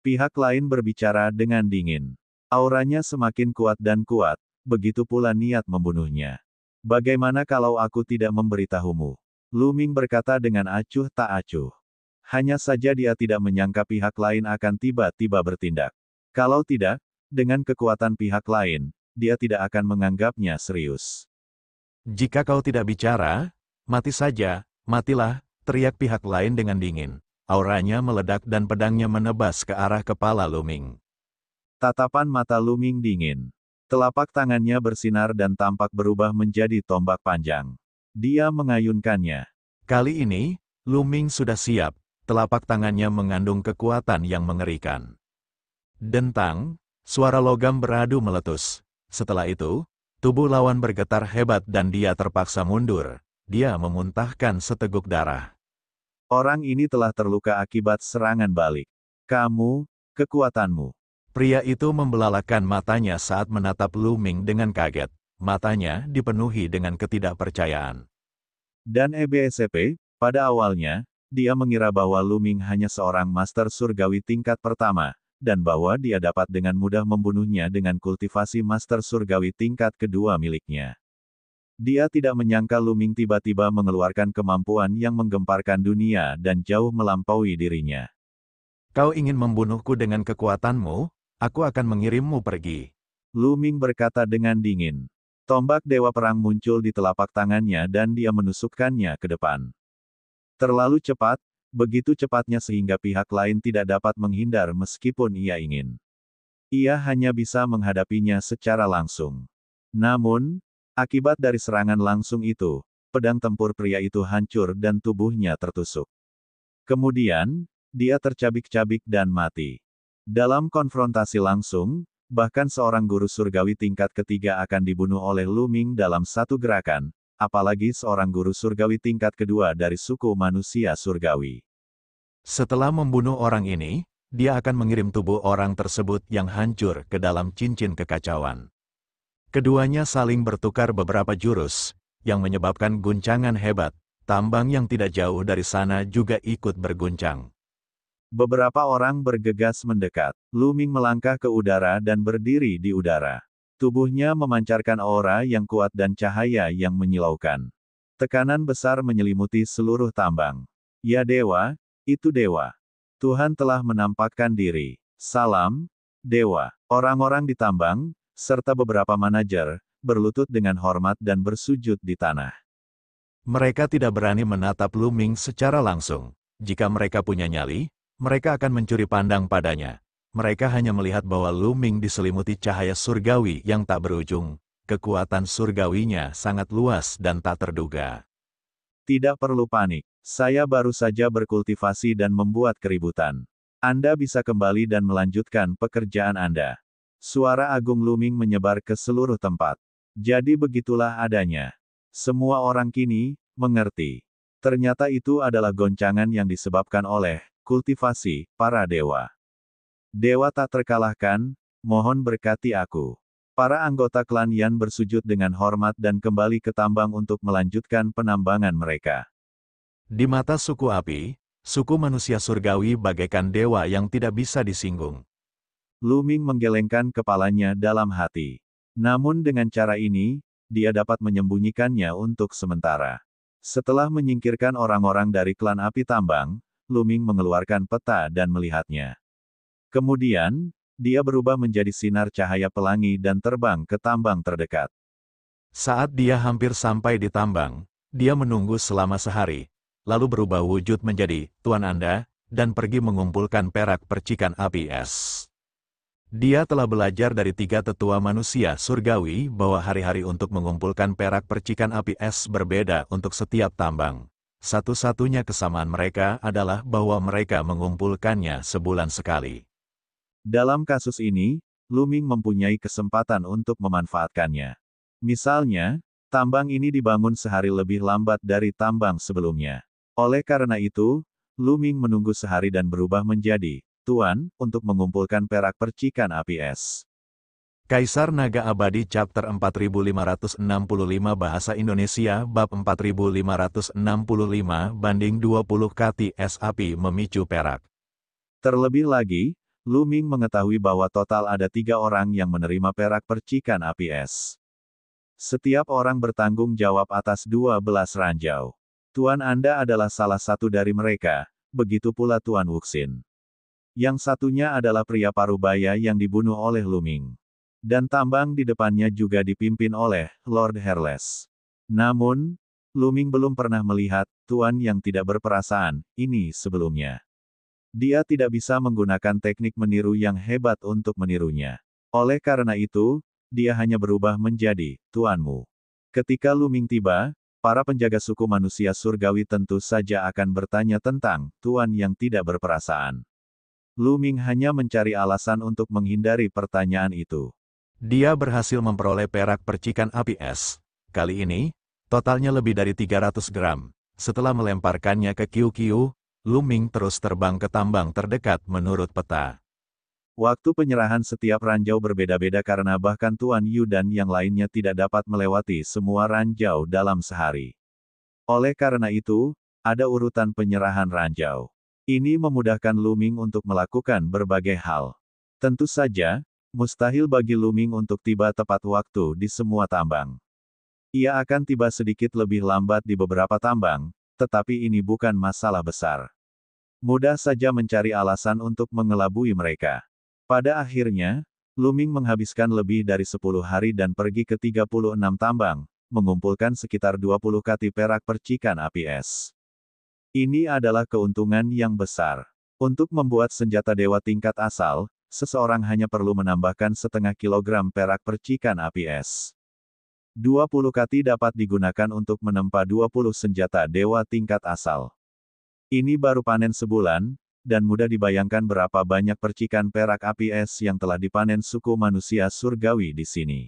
Pihak lain berbicara dengan dingin. Auranya semakin kuat dan kuat, begitu pula niat membunuhnya. Bagaimana kalau aku tidak memberitahumu? Lu Ming berkata dengan acuh tak acuh. Hanya saja dia tidak menyangka pihak lain akan tiba-tiba bertindak. Kalau tidak, dengan kekuatan pihak lain, dia tidak akan menganggapnya serius. Jika kau tidak bicara, mati saja, matilah, teriak pihak lain dengan dingin. Auranya meledak dan pedangnya menebas ke arah kepala Lu Ming. Tatapan mata Lu Ming dingin. Telapak tangannya bersinar dan tampak berubah menjadi tombak panjang. Dia mengayunkannya. Kali ini, Lu Ming sudah siap, telapak tangannya mengandung kekuatan yang mengerikan. Dentang, suara logam beradu meletus. Setelah itu, tubuh lawan bergetar hebat dan dia terpaksa mundur. Dia memuntahkan seteguk darah. Orang ini telah terluka akibat serangan balik. Kamu, kekuatanmu. Pria itu membelalakan matanya saat menatap Lu Ming dengan kaget. Matanya dipenuhi dengan ketidakpercayaan. Dan EBSP, pada awalnya, dia mengira bahwa Lu Ming hanya seorang master surgawi tingkat pertama, dan bahwa dia dapat dengan mudah membunuhnya dengan kultivasi master surgawi tingkat kedua miliknya. Dia tidak menyangka Lu Ming tiba-tiba mengeluarkan kemampuan yang menggemparkan dunia dan jauh melampaui dirinya. Kau ingin membunuhku dengan kekuatanmu? Aku akan mengirimmu pergi. Lu Ming berkata dengan dingin. Tombak Dewa Perang muncul di telapak tangannya dan dia menusukkannya ke depan. Terlalu cepat, begitu cepatnya sehingga pihak lain tidak dapat menghindar meskipun ia ingin. Ia hanya bisa menghadapinya secara langsung. Namun, akibat dari serangan langsung itu, pedang tempur pria itu hancur dan tubuhnya tertusuk. Kemudian, dia tercabik-cabik dan mati. Dalam konfrontasi langsung, bahkan seorang guru surgawi tingkat ketiga akan dibunuh oleh Lu Ming dalam satu gerakan, apalagi seorang guru surgawi tingkat kedua dari suku manusia surgawi. Setelah membunuh orang ini, dia akan mengirim tubuh orang tersebut yang hancur ke dalam cincin kekacauan. Keduanya saling bertukar beberapa jurus, yang menyebabkan guncangan hebat. Tambang yang tidak jauh dari sana juga ikut berguncang. Beberapa orang bergegas mendekat. Lu Ming melangkah ke udara dan berdiri di udara. Tubuhnya memancarkan aura yang kuat dan cahaya yang menyilaukan. Tekanan besar menyelimuti seluruh tambang. Ya dewa, itu dewa. Tuhan telah menampakkan diri. Salam, dewa. Orang-orang di tambang, serta beberapa manajer, berlutut dengan hormat dan bersujud di tanah. Mereka tidak berani menatap Lu Ming secara langsung. Jika mereka punya nyali, mereka akan mencuri pandang padanya. Mereka hanya melihat bahwa Lu Ming diselimuti cahaya surgawi yang tak berujung. Kekuatan surgawinya sangat luas dan tak terduga. Tidak perlu panik. Saya baru saja berkultivasi dan membuat keributan. Anda bisa kembali dan melanjutkan pekerjaan Anda. Suara agung Lu Ming menyebar ke seluruh tempat. Jadi begitulah adanya. Semua orang kini mengerti. Ternyata itu adalah goncangan yang disebabkan oleh kultivasi para dewa. Dewa tak terkalahkan, mohon berkati aku. Para anggota klan Yan bersujud dengan hormat dan kembali ke tambang untuk melanjutkan penambangan mereka. Di mata suku api, suku manusia surgawi bagaikan dewa yang tidak bisa disinggung. Lu Ming menggelengkan kepalanya dalam hati. Namun dengan cara ini, dia dapat menyembunyikannya untuk sementara. Setelah menyingkirkan orang-orang dari klan api tambang, Lu Ming mengeluarkan peta dan melihatnya. Kemudian, dia berubah menjadi sinar cahaya pelangi dan terbang ke tambang terdekat. Saat dia hampir sampai di tambang, dia menunggu selama sehari, lalu berubah wujud menjadi Tuan Anda, dan pergi mengumpulkan perak percikan api es. Dia telah belajar dari 3 tetua manusia surgawi bahwa hari-hari untuk mengumpulkan perak percikan api es berbeda untuk setiap tambang. Satu-satunya kesamaan mereka adalah bahwa mereka mengumpulkannya sebulan sekali. Dalam kasus ini, Lu Ming mempunyai kesempatan untuk memanfaatkannya. Misalnya, tambang ini dibangun sehari lebih lambat dari tambang sebelumnya. Oleh karena itu, Lu Ming menunggu sehari dan berubah menjadi Tuan, untuk mengumpulkan perak percikan api es. Kaisar Naga Abadi Chapter 4565 Bahasa Indonesia Bab 4565 banding 20 kati es api memicu perak. Terlebih lagi, Lu Ming mengetahui bahwa total ada 3 orang yang menerima perak percikan api es. Setiap orang bertanggung jawab atas 12 ranjau. Tuan Anda adalah salah satu dari mereka, begitu pula Tuan Wuxin. Yang satunya adalah pria parubaya yang dibunuh oleh Lu Ming. Dan tambang di depannya juga dipimpin oleh Lord Hairless. Namun, Lu Ming belum pernah melihat Tuan yang tidak berperasaan ini sebelumnya. Dia tidak bisa menggunakan teknik meniru yang hebat untuk menirunya. Oleh karena itu, dia hanya berubah menjadi Tuanmu. Ketika Lu Ming tiba, para penjaga suku manusia surgawi tentu saja akan bertanya tentang Tuan yang tidak berperasaan. Lu Ming hanya mencari alasan untuk menghindari pertanyaan itu. Dia berhasil memperoleh perak percikan api es. Kali ini, totalnya lebih dari 300 gram. Setelah melemparkannya ke Qiu-Qiu, Lu Ming terus terbang ke tambang terdekat menurut peta. Waktu penyerahan setiap ranjau berbeda-beda karena bahkan Tuan Yu dan yang lainnya tidak dapat melewati semua ranjau dalam sehari. Oleh karena itu, ada urutan penyerahan ranjau. Ini memudahkan Lu Ming untuk melakukan berbagai hal. Tentu saja, mustahil bagi Lu Ming untuk tiba tepat waktu di semua tambang. Ia akan tiba sedikit lebih lambat di beberapa tambang, tetapi ini bukan masalah besar. Mudah saja mencari alasan untuk mengelabui mereka. Pada akhirnya, Lu Ming menghabiskan lebih dari 10 hari dan pergi ke 36 tambang, mengumpulkan sekitar 20 kati perak percikan api es. Ini adalah keuntungan yang besar. Untuk membuat senjata dewa tingkat asal, seseorang hanya perlu menambahkan setengah kilogram perak percikan api es. 20 kati dapat digunakan untuk menempa 20 senjata dewa tingkat asal. Ini baru panen sebulan, dan mudah dibayangkan berapa banyak percikan perak api es yang telah dipanen suku manusia surgawi di sini.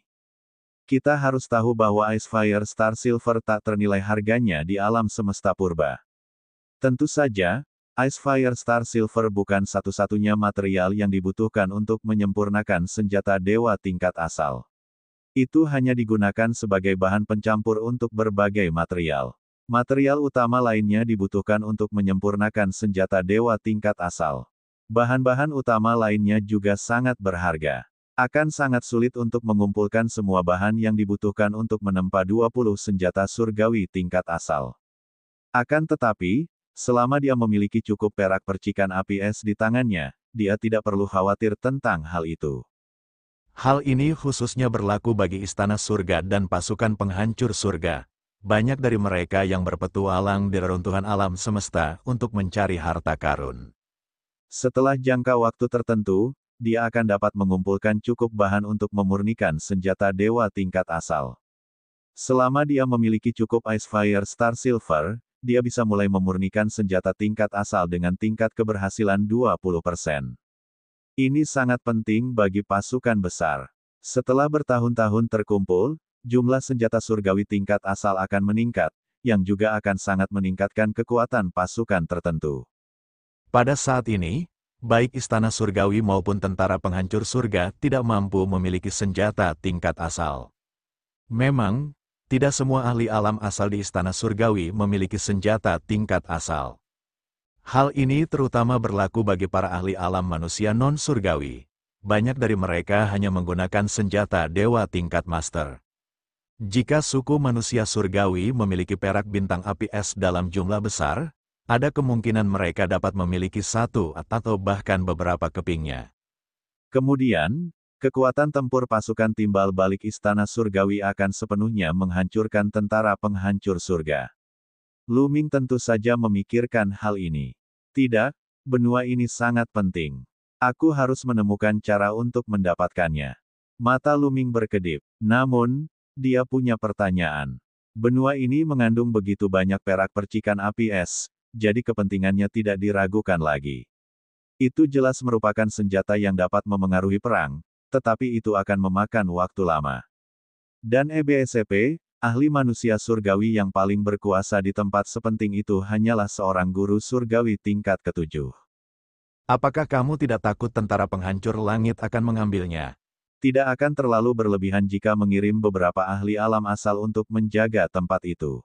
Kita harus tahu bahwa Icefire Star Silver tak ternilai harganya di alam semesta purba. Tentu saja, Icefire Star Silver bukan satu-satunya material yang dibutuhkan untuk menyempurnakan senjata dewa tingkat asal. Itu hanya digunakan sebagai bahan pencampur untuk berbagai material. Material utama lainnya dibutuhkan untuk menyempurnakan senjata dewa tingkat asal. Bahan-bahan utama lainnya juga sangat berharga. Akan sangat sulit untuk mengumpulkan semua bahan yang dibutuhkan untuk menempa 20 senjata surgawi tingkat asal. Akan tetapi, selama dia memiliki cukup perak percikan api es di tangannya, dia tidak perlu khawatir tentang hal itu. Hal ini khususnya berlaku bagi istana surga dan pasukan penghancur surga. Banyak dari mereka yang berpetualang di reruntuhan alam semesta untuk mencari harta karun. Setelah jangka waktu tertentu, dia akan dapat mengumpulkan cukup bahan untuk memurnikan senjata dewa tingkat asal. Selama dia memiliki cukup Icefire Star Silver, dia bisa mulai memurnikan senjata tingkat asal dengan tingkat keberhasilan 20%. Ini sangat penting bagi pasukan besar. Setelah bertahun-tahun terkumpul, jumlah senjata surgawi tingkat asal akan meningkat, yang juga akan sangat meningkatkan kekuatan pasukan tertentu. Pada saat ini, baik istana surgawi maupun tentara penghancur surga tidak mampu memiliki senjata tingkat asal. Memang, tidak semua ahli alam asal di istana surgawi memiliki senjata tingkat asal. Hal ini terutama berlaku bagi para ahli alam manusia non-surgawi. Banyak dari mereka hanya menggunakan senjata dewa tingkat master. Jika suku manusia surgawi memiliki perak bintang api es dalam jumlah besar, ada kemungkinan mereka dapat memiliki satu atau bahkan beberapa kepingnya. Kemudian, kekuatan tempur pasukan timbal balik istana surgawi akan sepenuhnya menghancurkan tentara penghancur surga. Lu Ming tentu saja memikirkan hal ini. Tidak, benua ini sangat penting. Aku harus menemukan cara untuk mendapatkannya. Mata Lu Ming berkedip. Namun, dia punya pertanyaan. Benua ini mengandung begitu banyak perak percikan api es, jadi kepentingannya tidak diragukan lagi. Itu jelas merupakan senjata yang dapat memengaruhi perang, tetapi itu akan memakan waktu lama. Dan EBSCP, ahli manusia surgawi yang paling berkuasa di tempat sepenting itu hanyalah seorang guru surgawi tingkat ke-7. Apakah kamu tidak takut tentara penghancur langit akan mengambilnya? Tidak akan terlalu berlebihan jika mengirim beberapa ahli alam asal untuk menjaga tempat itu.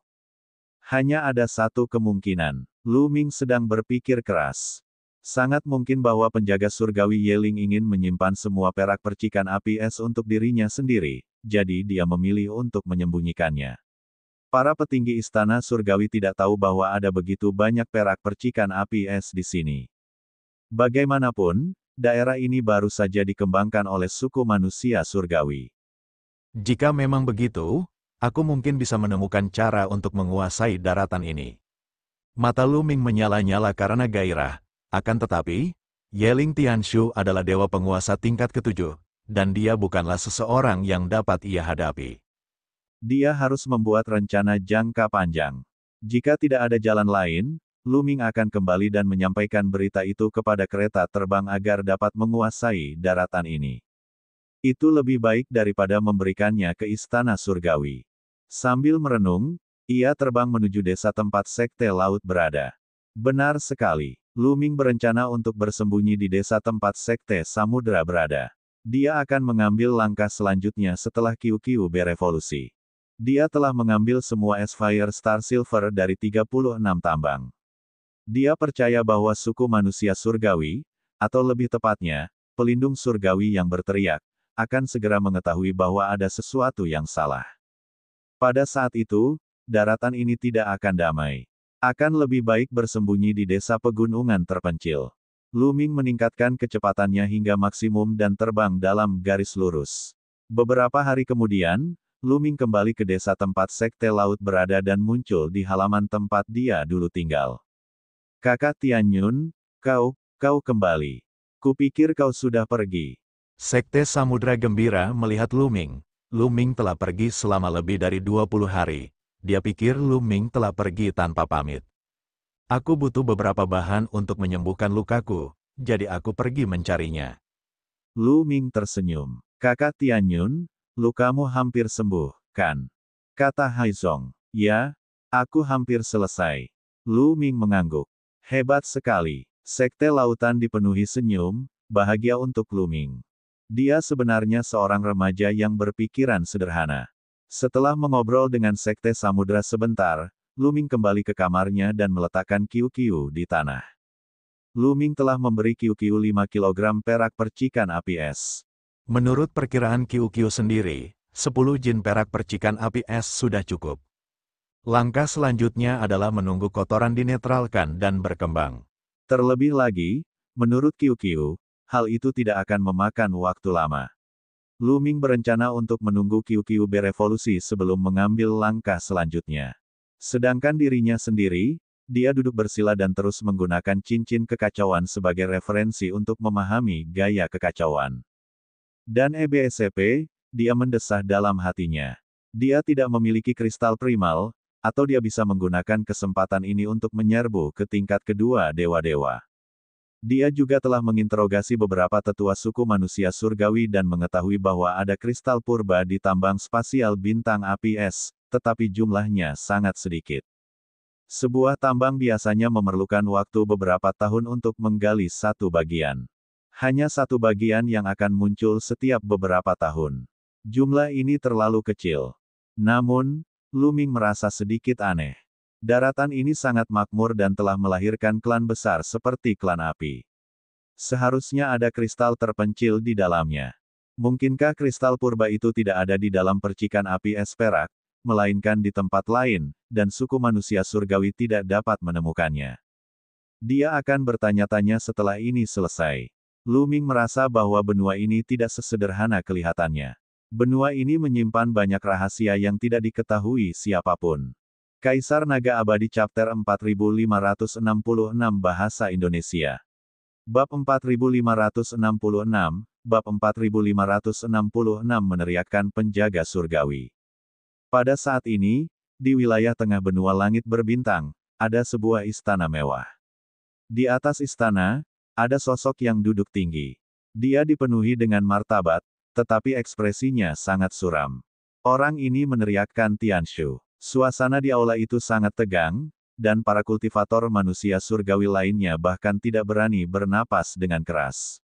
Hanya ada satu kemungkinan. Lu Ming sedang berpikir keras. Sangat mungkin bahwa penjaga surgawi Yeling ingin menyimpan semua perak percikan api es untuk dirinya sendiri, jadi dia memilih untuk menyembunyikannya. Para petinggi istana surgawi tidak tahu bahwa ada begitu banyak perak percikan api es di sini. Bagaimanapun, daerah ini baru saja dikembangkan oleh suku manusia surgawi. Jika memang begitu, aku mungkin bisa menemukan cara untuk menguasai daratan ini. Mata Lu Ming menyala-nyala karena gairah. Akan tetapi, Yeling Tianshu adalah dewa penguasa tingkat ke-7, dan dia bukanlah seseorang yang dapat ia hadapi. Dia harus membuat rencana jangka panjang. Jika tidak ada jalan lain, Lu Ming akan kembali dan menyampaikan berita itu kepada kereta terbang agar dapat menguasai daratan ini. Itu lebih baik daripada memberikannya ke istana surgawi. Sambil merenung, ia terbang menuju desa tempat sekte laut berada. Benar sekali. Lu Ming berencana untuk bersembunyi di desa tempat sekte samudera berada. Dia akan mengambil langkah selanjutnya setelah QQ berevolusi. Dia telah mengambil semua Icefire Star Silver dari 36 tambang. Dia percaya bahwa suku manusia surgawi, atau lebih tepatnya, pelindung surgawi yang berteriak, akan segera mengetahui bahwa ada sesuatu yang salah. Pada saat itu, daratan ini tidak akan damai. Akan lebih baik bersembunyi di desa pegunungan terpencil. Lu Ming meningkatkan kecepatannya hingga maksimum dan terbang dalam garis lurus. Beberapa hari kemudian, Lu Ming kembali ke desa tempat sekte laut berada dan muncul di halaman tempat dia dulu tinggal. Kakak Tianyun, kau kembali. Kupikir kau sudah pergi. Sekte Samudra gembira melihat Lu Ming. Lu Ming telah pergi selama lebih dari 20 hari. Dia pikir Lu Ming telah pergi tanpa pamit. Aku butuh beberapa bahan untuk menyembuhkan lukaku, jadi aku pergi mencarinya. Lu Ming tersenyum. Kakak Tianyun, lukamu hampir sembuh, kan? Kata Haizong. Ya, aku hampir selesai. Lu Ming mengangguk. Hebat sekali. Sekte lautan dipenuhi senyum, bahagia untuk Lu Ming. Dia sebenarnya seorang remaja yang berpikiran sederhana. Setelah mengobrol dengan Sekte Samudra sebentar, Lu Ming kembali ke kamarnya dan meletakkan kiu-kiu di tanah. Lu Ming telah memberi kiu-kiu 5 kg perak percikan api es. Menurut perkiraan kiu-kiu sendiri, 10 jin perak percikan api es sudah cukup. Langkah selanjutnya adalah menunggu kotoran dinetralkan dan berkembang. Terlebih lagi, menurut kiu-kiu, hal itu tidak akan memakan waktu lama. Lu Ming berencana untuk menunggu kiu-kiu berevolusi sebelum mengambil langkah selanjutnya. Sedangkan dirinya sendiri, dia duduk bersila dan terus menggunakan cincin kekacauan sebagai referensi untuk memahami gaya kekacauan. Dan EBSCP, dia mendesah dalam hatinya. Dia tidak memiliki kristal primal, atau dia bisa menggunakan kesempatan ini untuk menyerbu ke tingkat kedua dewa-dewa. Dia juga telah menginterogasi beberapa tetua suku manusia surgawi dan mengetahui bahwa ada kristal purba di tambang spasial bintang api es, tetapi jumlahnya sangat sedikit. Sebuah tambang biasanya memerlukan waktu beberapa tahun untuk menggali satu bagian. Hanya satu bagian yang akan muncul setiap beberapa tahun. Jumlah ini terlalu kecil. Namun, Lu Ming merasa sedikit aneh. Daratan ini sangat makmur dan telah melahirkan klan besar seperti klan api. Seharusnya ada kristal terpencil di dalamnya. Mungkinkah kristal purba itu tidak ada di dalam percikan api es perak, melainkan di tempat lain, dan suku manusia surgawi tidak dapat menemukannya? Dia akan bertanya-tanya setelah ini selesai. Lu Ming merasa bahwa benua ini tidak sesederhana kelihatannya. Benua ini menyimpan banyak rahasia yang tidak diketahui siapapun. Kaisar Naga Abadi Chapter 4566 Bahasa Indonesia. Bab 4566, Bab 4566 meneriakkan penjaga surgawi. Pada saat ini, di wilayah tengah benua langit berbintang, ada sebuah istana mewah. Di atas istana, ada sosok yang duduk tinggi. Dia dipenuhi dengan martabat, tetapi ekspresinya sangat suram. Orang ini meneriakkan Tianshu. Suasana di aula itu sangat tegang, dan para kultivator manusia surgawi lainnya bahkan tidak berani bernapas dengan keras.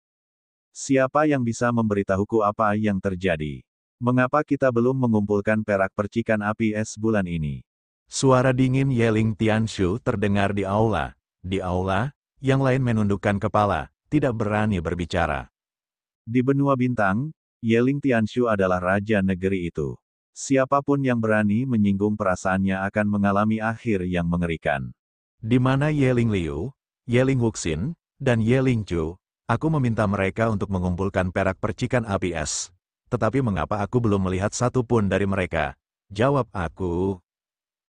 Siapa yang bisa memberitahuku apa yang terjadi? Mengapa kita belum mengumpulkan perak percikan api es bulan ini? Suara dingin Yeling Tianshu terdengar di aula. Di aula, yang lain menundukkan kepala, tidak berani berbicara. Di benua bintang, Yeling Tianshu adalah raja negeri itu. Siapapun yang berani menyinggung perasaannya akan mengalami akhir yang mengerikan. Di mana Yeling Liu, Yeling Wuxin, dan Yeling Chu, aku meminta mereka untuk mengumpulkan perak percikan api es. Tetapi mengapa aku belum melihat satu pun dari mereka? Jawab aku.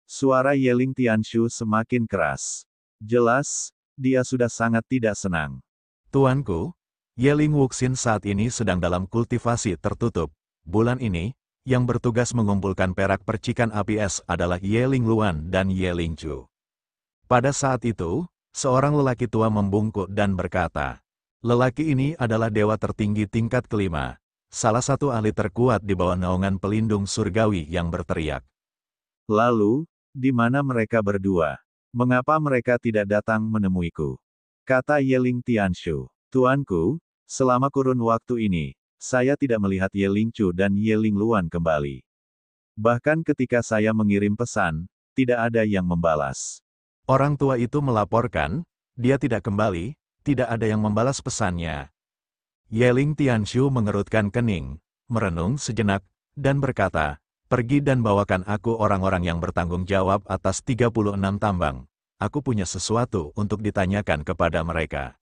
Suara Yeling Tianshu semakin keras. Jelas, dia sudah sangat tidak senang. Tuanku, Yeling Wuxin saat ini sedang dalam kultivasi tertutup. Bulan ini, yang bertugas mengumpulkan perak percikan api es adalah Yeling Luan dan Yeling Chu. Pada saat itu, seorang lelaki tua membungkuk dan berkata, lelaki ini adalah dewa tertinggi tingkat kelima, salah satu ahli terkuat di bawah naungan pelindung surgawi yang berteriak. Lalu, di mana mereka berdua? Mengapa mereka tidak datang menemuiku? Kata Yeling Tianshu. Tuanku, selama kurun waktu ini, saya tidak melihat Yeling Chu dan Yeling Luan kembali. Bahkan ketika saya mengirim pesan, tidak ada yang membalas. Orang tua itu melaporkan, dia tidak kembali, tidak ada yang membalas pesannya. Yeling Tianshu mengerutkan kening, merenung sejenak, dan berkata, pergi dan bawakan aku orang-orang yang bertanggung jawab atas 36 tambang. Aku punya sesuatu untuk ditanyakan kepada mereka.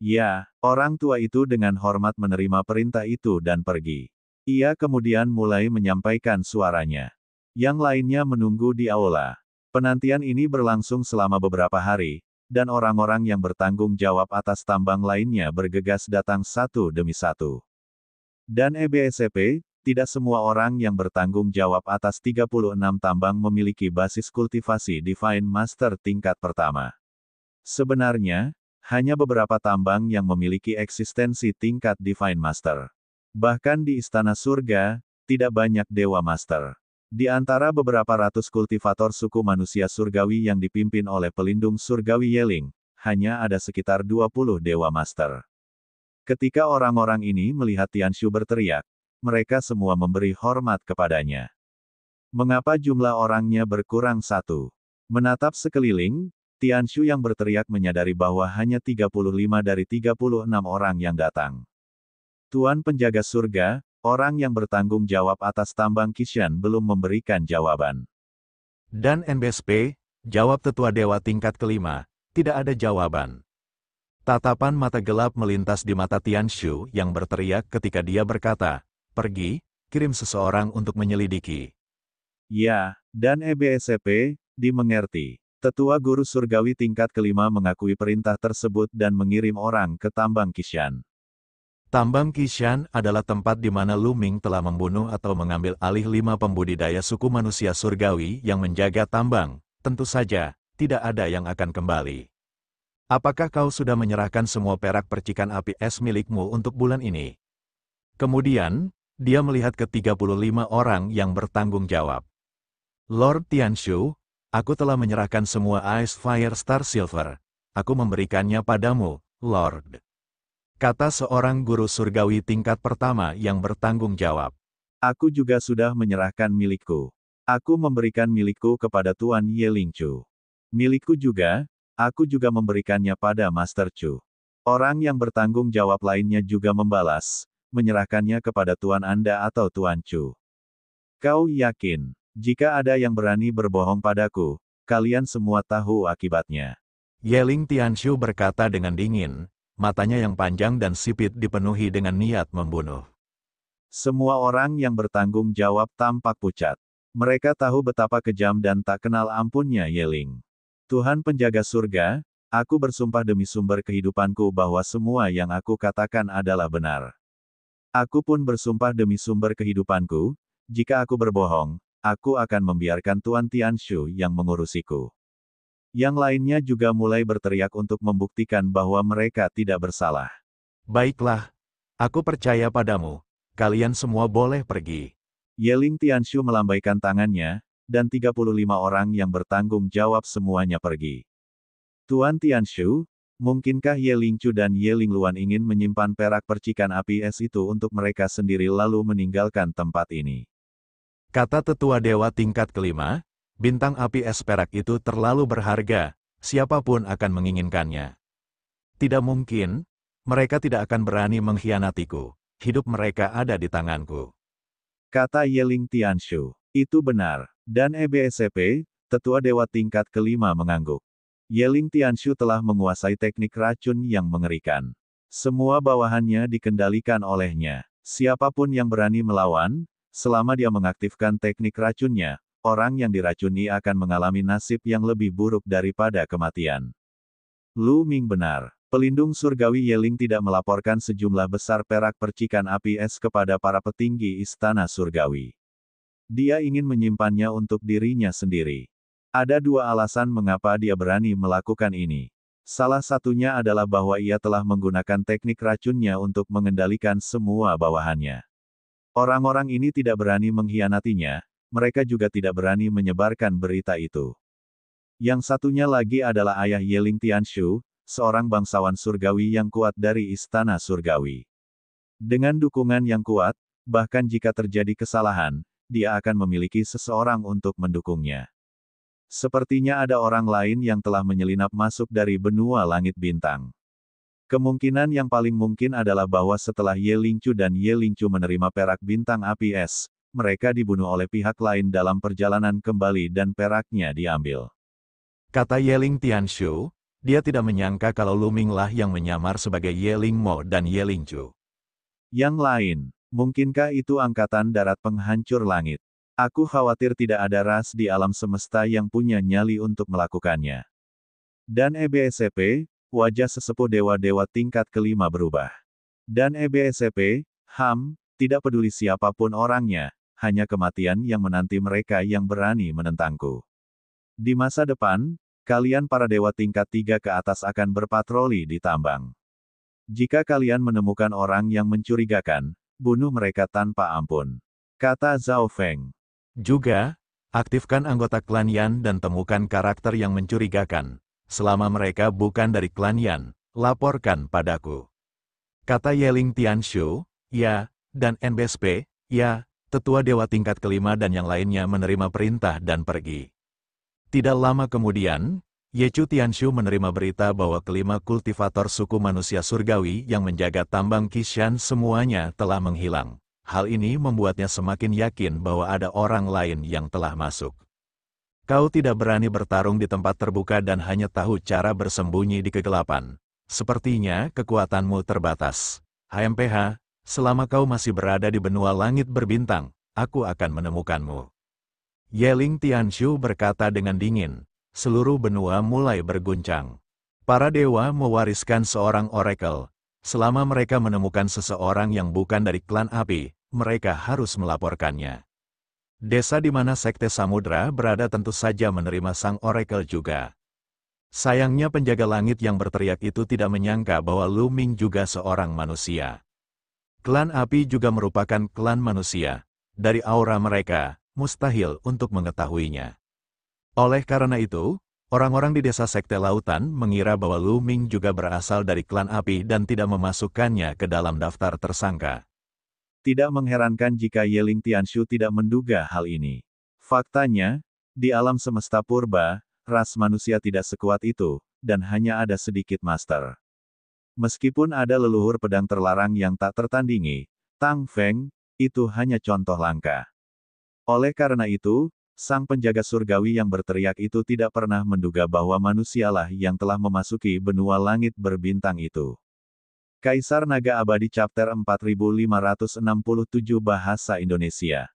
Ya, orang tua itu dengan hormat menerima perintah itu dan pergi. Ia kemudian mulai menyampaikan suaranya. Yang lainnya menunggu di aula. Penantian ini berlangsung selama beberapa hari, dan orang-orang yang bertanggung jawab atas tambang lainnya bergegas datang satu demi satu. Dan EBSCP, tidak semua orang yang bertanggung jawab atas 36 tambang memiliki basis kultivasi Divine Master tingkat pertama. Sebenarnya, hanya beberapa tambang yang memiliki eksistensi tingkat Divine Master. Bahkan di Istana Surga, tidak banyak Dewa Master. Di antara beberapa ratus kultivator suku manusia surgawi yang dipimpin oleh pelindung surgawi Yeling, hanya ada sekitar 20 Dewa Master. Ketika orang-orang ini melihat Tianshu berteriak, mereka semua memberi hormat kepadanya. Mengapa jumlah orangnya berkurang satu? Menatap sekeliling, Tianshu yang berteriak menyadari bahwa hanya 35 dari 36 orang yang datang. Tuan penjaga surga, orang yang bertanggung jawab atas tambang Kishan belum memberikan jawaban. Dan NBSP, jawab tetua dewa tingkat kelima, tidak ada jawaban. Tatapan mata gelap melintas di mata Tianshu yang berteriak ketika dia berkata, pergi, kirim seseorang untuk menyelidiki. Ya, dan EBSCP, dimengerti. Tetua guru surgawi tingkat kelima mengakui perintah tersebut dan mengirim orang ke tambang Kishan. Tambang Kishan adalah tempat di mana Lu Ming telah membunuh atau mengambil alih 5 pembudidaya suku manusia surgawi yang menjaga tambang. Tentu saja, tidak ada yang akan kembali. Apakah kau sudah menyerahkan semua perak percikan api es milikmu untuk bulan ini? Kemudian, dia melihat ke 35 orang yang bertanggung jawab. Lord Tianshu, aku telah menyerahkan semua Ice Fire Star Silver. Aku memberikannya padamu, Lord. Kata seorang guru surgawi tingkat pertama yang bertanggung jawab. Aku juga sudah menyerahkan milikku. Aku memberikan milikku kepada Tuan Yeling Chu. Milikku juga, aku juga memberikannya pada Master Chu. Orang yang bertanggung jawab lainnya juga membalas, menyerahkannya kepada Tuan Anda atau Tuan Chu. Kau yakin? Jika ada yang berani berbohong padaku, kalian semua tahu akibatnya. Yeling Tianshu berkata dengan dingin, matanya yang panjang dan sipit dipenuhi dengan niat membunuh. Semua orang yang bertanggung jawab tampak pucat. Mereka tahu betapa kejam dan tak kenal ampunnya Yeling. Tuhan penjaga surga, aku bersumpah demi sumber kehidupanku bahwa semua yang aku katakan adalah benar. Aku pun bersumpah demi sumber kehidupanku, jika aku berbohong, aku akan membiarkan Tuan Tianshu yang mengurusiku. Yang lainnya juga mulai berteriak untuk membuktikan bahwa mereka tidak bersalah. Baiklah, aku percaya padamu. Kalian semua boleh pergi. Yeling Tianshu melambaikan tangannya, dan 35 orang yang bertanggung jawab semuanya pergi. Tuan Tianshu, mungkinkah Yeling Chu dan Yeling Luan ingin menyimpan perak percikan api es itu untuk mereka sendiri lalu meninggalkan tempat ini? Kata tetua dewa tingkat kelima, bintang api es perak itu terlalu berharga, siapapun akan menginginkannya. Tidak mungkin, mereka tidak akan berani mengkhianatiku, hidup mereka ada di tanganku. Kata Yeling Tianshu, itu benar, dan EBSCP, tetua dewa tingkat kelima mengangguk. Yeling Tianshu telah menguasai teknik racun yang mengerikan. Semua bawahannya dikendalikan olehnya. Siapapun yang berani melawan, selama dia mengaktifkan teknik racunnya, orang yang diracuni akan mengalami nasib yang lebih buruk daripada kematian. Lu Ming benar. Pelindung surgawi Yeling tidak melaporkan sejumlah besar perak percikan api es kepada para petinggi istana surgawi. Dia ingin menyimpannya untuk dirinya sendiri. Ada dua alasan mengapa dia berani melakukan ini. Salah satunya adalah bahwa ia telah menggunakan teknik racunnya untuk mengendalikan semua bawahannya. Orang-orang ini tidak berani mengkhianatinya, mereka juga tidak berani menyebarkan berita itu. Yang satunya lagi adalah ayah Yeling Tianshu, seorang bangsawan surgawi yang kuat dari istana surgawi. Dengan dukungan yang kuat, bahkan jika terjadi kesalahan, dia akan memiliki seseorang untuk mendukungnya. Sepertinya ada orang lain yang telah menyelinap masuk dari benua langit bintang. Kemungkinan yang paling mungkin adalah bahwa setelah Yeling Chu dan Yeling Chu menerima perak bintang api es, mereka dibunuh oleh pihak lain dalam perjalanan kembali dan peraknya diambil. Kata Yeling Tianshu, dia tidak menyangka kalau Lu Ming lah yang menyamar sebagai Yeling Mo dan Yeling Chu. Yang lain, mungkinkah itu angkatan darat penghancur langit? Aku khawatir tidak ada ras di alam semesta yang punya nyali untuk melakukannya. Dan EBSCP, wajah sesepuh dewa-dewa tingkat kelima berubah. Dan EBSCP, tidak peduli siapapun orangnya, hanya kematian yang menanti mereka yang berani menentangku. Di masa depan, kalian para dewa tingkat 3 ke atas akan berpatroli di tambang. Jika kalian menemukan orang yang mencurigakan, bunuh mereka tanpa ampun. Kata Zhao Feng. Juga, aktifkan anggota klan Yan dan temukan karakter yang mencurigakan. Selama mereka bukan dari klan Yan, laporkan padaku. Kata Yeling Tianshu, ya, dan NBSP, ya, tetua dewa tingkat kelima dan yang lainnya menerima perintah dan pergi. Tidak lama kemudian, Yechu Tianshu menerima berita bahwa kelima kultivator suku manusia surgawi yang menjaga tambang Qishan semuanya telah menghilang. Hal ini membuatnya semakin yakin bahwa ada orang lain yang telah masuk. Kau tidak berani bertarung di tempat terbuka dan hanya tahu cara bersembunyi di kegelapan. Sepertinya kekuatanmu terbatas. HMPH, selama kau masih berada di benua langit berbintang, aku akan menemukanmu. Yeling Tianshu berkata dengan dingin. Seluruh benua mulai berguncang. Para dewa mewariskan seorang oracle. Selama mereka menemukan seseorang yang bukan dari klan api, mereka harus melaporkannya. Desa di mana Sekte Samudra berada tentu saja menerima sang oracle juga. Sayangnya penjaga langit yang berteriak itu tidak menyangka bahwa Lu Ming juga seorang manusia. Klan api juga merupakan klan manusia. Dari aura mereka, mustahil untuk mengetahuinya. Oleh karena itu, orang-orang di desa Sekte Lautan mengira bahwa Lu Ming juga berasal dari klan api dan tidak memasukkannya ke dalam daftar tersangka. Tidak mengherankan jika Yeling Tianshu tidak menduga hal ini. Faktanya, di alam semesta purba, ras manusia tidak sekuat itu, dan hanya ada sedikit master. Meskipun ada leluhur pedang terlarang yang tak tertandingi, Tang Feng, itu hanya contoh langka. Oleh karena itu, sang penjaga surgawi yang berteriak itu tidak pernah menduga bahwa manusialah yang telah memasuki benua langit berbintang itu. Kaisar Naga Abadi Chapter 4567 Bahasa Indonesia.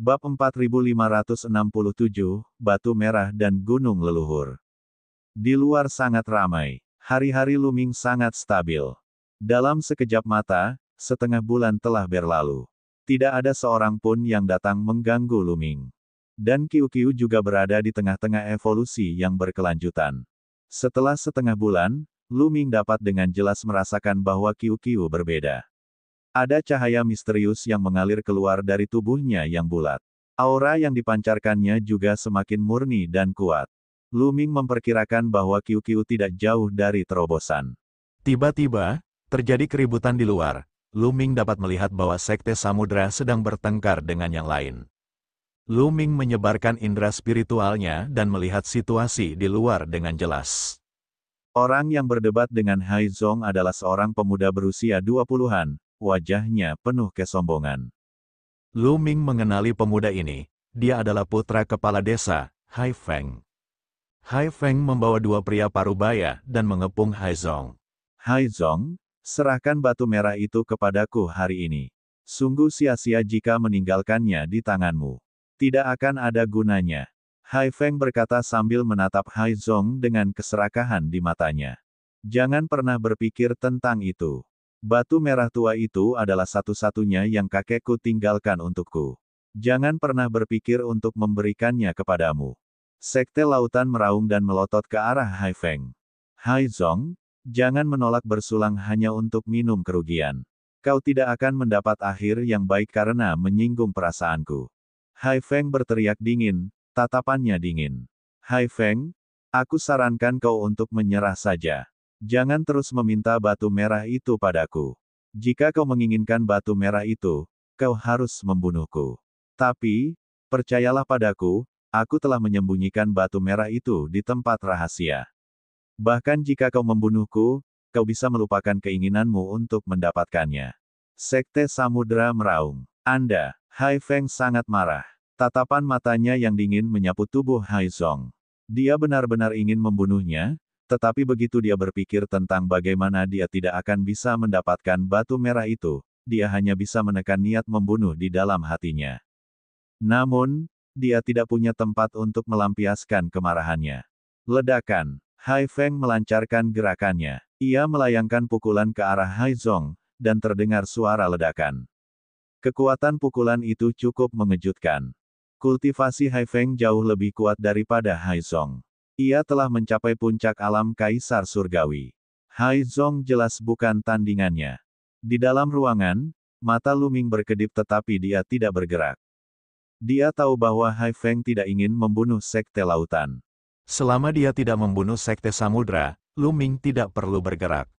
Bab 4567, Batu Merah dan Gunung Leluhur. Di luar sangat ramai. Hari-hari Lu Ming sangat stabil. Dalam sekejap mata, setengah bulan telah berlalu. Tidak ada seorang pun yang datang mengganggu Lu Ming. Dan Qiu juga berada di tengah-tengah evolusi yang berkelanjutan. Setelah setengah bulan, Lu Ming dapat dengan jelas merasakan bahwa Qiu berbeda. Ada cahaya misterius yang mengalir keluar dari tubuhnya yang bulat. Aura yang dipancarkannya juga semakin murni dan kuat. Lu Ming memperkirakan bahwa Qiu tidak jauh dari terobosan. Tiba-tiba, terjadi keributan di luar. Lu Ming dapat melihat bahwa Sekte Samudra sedang bertengkar dengan yang lain. Lu Ming menyebarkan indera spiritualnya dan melihat situasi di luar dengan jelas. Orang yang berdebat dengan Hai Zong adalah seorang pemuda berusia 20-an, wajahnya penuh kesombongan. Lu Ming mengenali pemuda ini, dia adalah putra kepala desa, Hai Feng. Hai Feng membawa dua pria parubaya dan mengepung Hai Zong. Hai Zong, serahkan batu merah itu kepadaku hari ini. Sungguh sia-sia jika meninggalkannya di tanganmu. Tidak akan ada gunanya. Hai Feng berkata sambil menatap Hai Zong dengan keserakahan di matanya. Jangan pernah berpikir tentang itu. Batu merah tua itu adalah satu-satunya yang kakekku tinggalkan untukku. Jangan pernah berpikir untuk memberikannya kepadamu. Sekte Lautan meraung dan melotot ke arah Hai Feng. Hai Zong, jangan menolak bersulang hanya untuk minum kerugian. Kau tidak akan mendapat akhir yang baik karena menyinggung perasaanku. Hai Feng berteriak dingin. Tatapannya dingin. Hai Feng, aku sarankan kau untuk menyerah saja. Jangan terus meminta batu merah itu padaku. Jika kau menginginkan batu merah itu, kau harus membunuhku. Tapi, percayalah padaku, aku telah menyembunyikan batu merah itu di tempat rahasia. Bahkan jika kau membunuhku, kau bisa melupakan keinginanmu untuk mendapatkannya. Sekte Samudra meraung. Anda, Hai Feng sangat marah. Tatapan matanya yang dingin menyapu tubuh Hai Zong. Dia benar-benar ingin membunuhnya, tetapi begitu dia berpikir tentang bagaimana dia tidak akan bisa mendapatkan batu merah itu, dia hanya bisa menekan niat membunuh di dalam hatinya. Namun, dia tidak punya tempat untuk melampiaskan kemarahannya. Ledakan. Hai Feng melancarkan gerakannya. Ia melayangkan pukulan ke arah Hai Zong, dan terdengar suara ledakan. Kekuatan pukulan itu cukup mengejutkan. Kultivasi Hai Feng jauh lebih kuat daripada Hai Zong. Ia telah mencapai puncak alam Kaisar Surgawi. Hai Zong jelas bukan tandingannya. Di dalam ruangan, mata Lu Ming berkedip tetapi dia tidak bergerak. Dia tahu bahwa Hai Feng tidak ingin membunuh Sekte Lautan. Selama dia tidak membunuh Sekte Samudra, Lu Ming tidak perlu bergerak.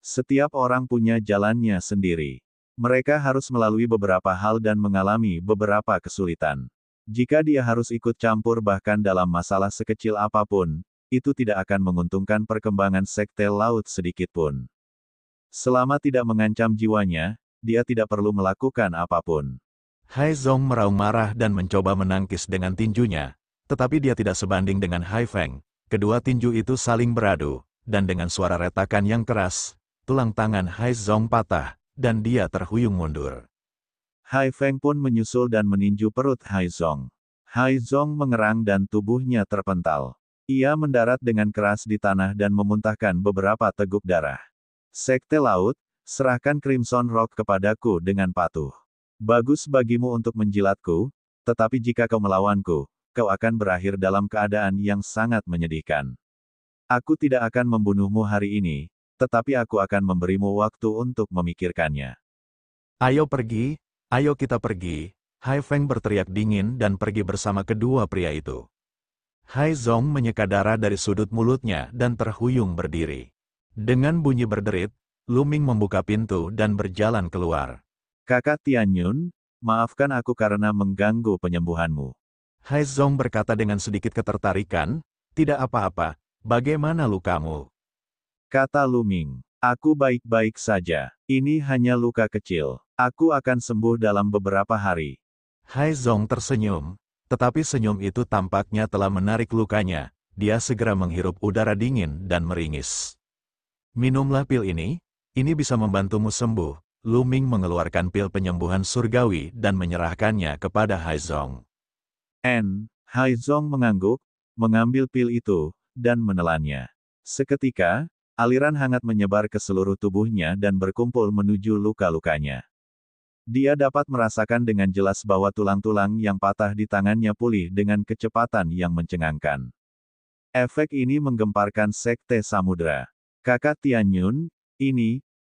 Setiap orang punya jalannya sendiri. Mereka harus melalui beberapa hal dan mengalami beberapa kesulitan. Jika dia harus ikut campur bahkan dalam masalah sekecil apapun, itu tidak akan menguntungkan perkembangan Sekte Laut sedikitpun. Selama tidak mengancam jiwanya, dia tidak perlu melakukan apapun. Hai Zong meraung marah dan mencoba menangkis dengan tinjunya, tetapi dia tidak sebanding dengan Hai Feng. Kedua tinju itu saling beradu, dan dengan suara retakan yang keras, tulang tangan Hai Zong patah, dan dia terhuyung mundur. Hai Feng pun menyusul dan meninju perut Hai Zong. Hai Zong mengerang dan tubuhnya terpental. Ia mendarat dengan keras di tanah dan memuntahkan beberapa teguk darah. Sekte Laut, serahkan Crimson Rock kepadaku dengan patuh. Bagus bagimu untuk menjilatku, tetapi jika kau melawanku, kau akan berakhir dalam keadaan yang sangat menyedihkan. Aku tidak akan membunuhmu hari ini, tetapi aku akan memberimu waktu untuk memikirkannya. Ayo pergi, ayo kita pergi, Hai Feng berteriak dingin dan pergi bersama kedua pria itu. Hai Zong menyeka darah dari sudut mulutnya dan terhuyung berdiri. Dengan bunyi berderit, Lu Ming membuka pintu dan berjalan keluar. Kakak Tianyun, maafkan aku karena mengganggu penyembuhanmu. Hai Zong berkata dengan sedikit ketertarikan, tidak apa-apa, bagaimana lukamu? Kata Lu Ming, aku baik-baik saja, ini hanya luka kecil, aku akan sembuh dalam beberapa hari. Hai Zong tersenyum, tetapi senyum itu tampaknya telah menarik lukanya, dia segera menghirup udara dingin dan meringis. Minumlah pil ini bisa membantumu sembuh. Lu Ming mengeluarkan pil penyembuhan surgawi dan menyerahkannya kepada Hai Zong. Hai Zong mengangguk, mengambil pil itu, dan menelannya. Seketika, aliran hangat menyebar ke seluruh tubuhnya dan berkumpul menuju luka-lukanya. Dia dapat merasakan dengan jelas bahwa tulang-tulang yang patah di tangannya pulih dengan kecepatan yang mencengangkan. Efek ini menggemparkan Sekte Samudra. Kakak Tianyun,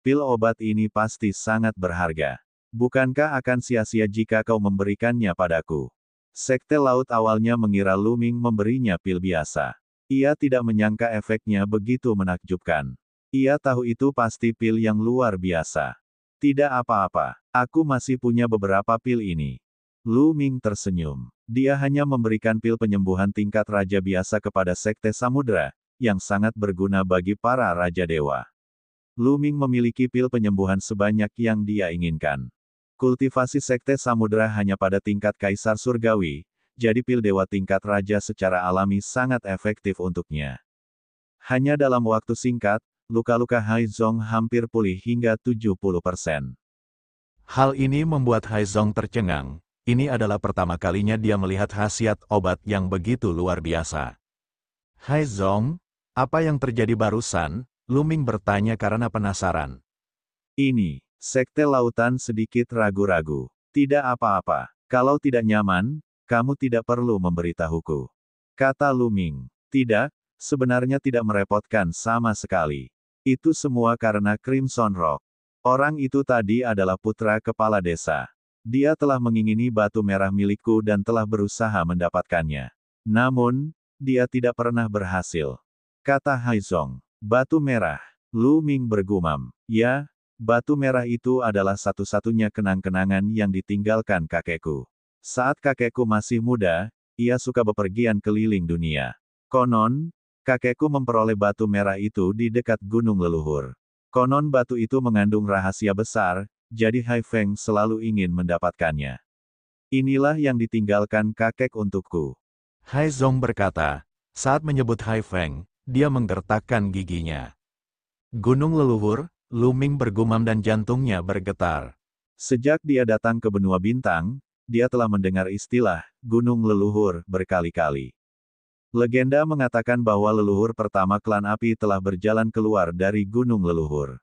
pil obat ini pasti sangat berharga. Bukankah akan sia-sia jika kau memberikannya padaku? Sekte Laut awalnya mengira Lu Ming memberinya pil biasa. Ia tidak menyangka efeknya begitu menakjubkan. Ia tahu itu pasti pil yang luar biasa. Tidak apa-apa, aku masih punya beberapa pil ini. Lu Ming tersenyum. Dia hanya memberikan pil penyembuhan tingkat raja biasa kepada Sekte Samudra, yang sangat berguna bagi para raja dewa. Lu Ming memiliki pil penyembuhan sebanyak yang dia inginkan. Kultivasi Sekte Samudra hanya pada tingkat Kaisar Surgawi, jadi pil dewa tingkat raja secara alami sangat efektif untuknya. Hanya dalam waktu singkat, luka-luka Hai Zong hampir pulih hingga 70%. Hal ini membuat Hai Zong tercengang. Ini adalah pertama kalinya dia melihat khasiat obat yang begitu luar biasa. Hai Zong, apa yang terjadi barusan? Lu Ming bertanya karena penasaran. Sekte Lautan sedikit ragu-ragu. Tidak apa-apa. Kalau tidak nyaman, kamu tidak perlu memberitahuku. Kata Lu Ming. Tidak, sebenarnya tidak merepotkan sama sekali. Itu semua karena Crimson Rock. Orang itu tadi adalah putra kepala desa. Dia telah mengingini batu merah milikku dan telah berusaha mendapatkannya. Namun, dia tidak pernah berhasil. Kata Hai Zong. Batu merah. Lu Ming bergumam. Ya, batu merah itu adalah satu-satunya kenang-kenangan yang ditinggalkan kakekku. Saat kakekku masih muda, ia suka bepergian keliling dunia. Konon, kakekku memperoleh batu merah itu di dekat gunung leluhur. Konon batu itu mengandung rahasia besar, jadi Hai Feng selalu ingin mendapatkannya. Inilah yang ditinggalkan kakek untukku. Hai Zong berkata, saat menyebut Hai Feng, dia menggertakkan giginya. Gunung leluhur, Lu Ming bergumam dan jantungnya bergetar. Sejak dia datang ke benua bintang, dia telah mendengar istilah gunung leluhur berkali-kali. Legenda mengatakan bahwa leluhur pertama klan api telah berjalan keluar dari gunung leluhur.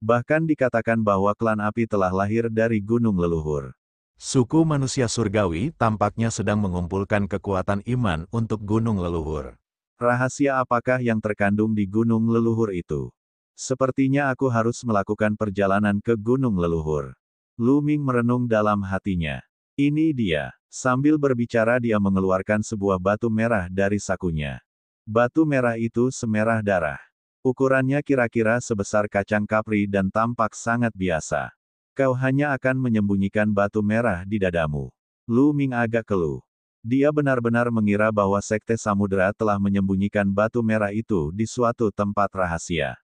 Bahkan dikatakan bahwa klan api telah lahir dari gunung leluhur. Suku manusia surgawi tampaknya sedang mengumpulkan kekuatan iman untuk gunung leluhur. Rahasia apakah yang terkandung di gunung leluhur itu? Sepertinya aku harus melakukan perjalanan ke gunung leluhur. Lu Ming merenung dalam hatinya. Ini dia. Sambil berbicara dia mengeluarkan sebuah batu merah dari sakunya. Batu merah itu semerah darah. Ukurannya kira-kira sebesar kacang kapri dan tampak sangat biasa. Kau hanya akan menyembunyikan batu merah di dadamu. Lu Ming agak keluh. Dia benar-benar mengira bahwa Sekte Samudera telah menyembunyikan batu merah itu di suatu tempat rahasia.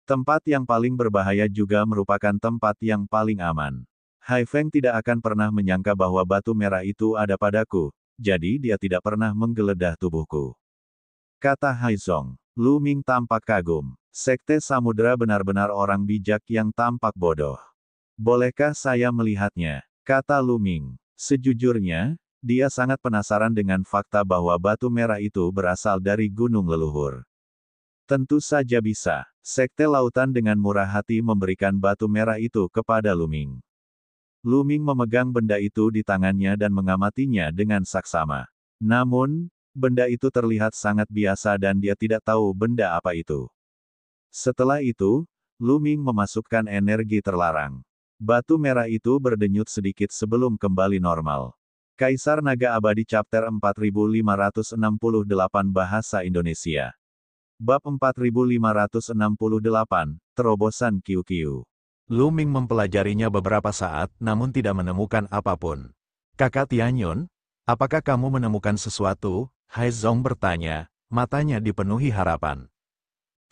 Tempat yang paling berbahaya juga merupakan tempat yang paling aman. Hai Feng tidak akan pernah menyangka bahwa batu merah itu ada padaku, jadi dia tidak pernah menggeledah tubuhku. Kata Hai Zong. Lu Ming tampak kagum. Sekte Samudera benar-benar orang bijak yang tampak bodoh. Bolehkah saya melihatnya? Kata Lu Ming. Sejujurnya, dia sangat penasaran dengan fakta bahwa batu merah itu berasal dari gunung leluhur. Tentu saja bisa. Sekte Lautan dengan murah hati memberikan batu merah itu kepada Lu Ming. Lu Ming memegang benda itu di tangannya dan mengamatinya dengan saksama. Namun, benda itu terlihat sangat biasa dan dia tidak tahu benda apa itu. Setelah itu, Lu Ming memasukkan energi terlarang. Batu merah itu berdenyut sedikit sebelum kembali normal. Kaisar Naga Abadi Chapter 4568 Bahasa Indonesia. Bab 4568, Terobosan Qiu-Qiu. Lu Ming mempelajarinya beberapa saat namun tidak menemukan apapun. Kakak Tianyun, apakah kamu menemukan sesuatu? Hai Zong bertanya, matanya dipenuhi harapan.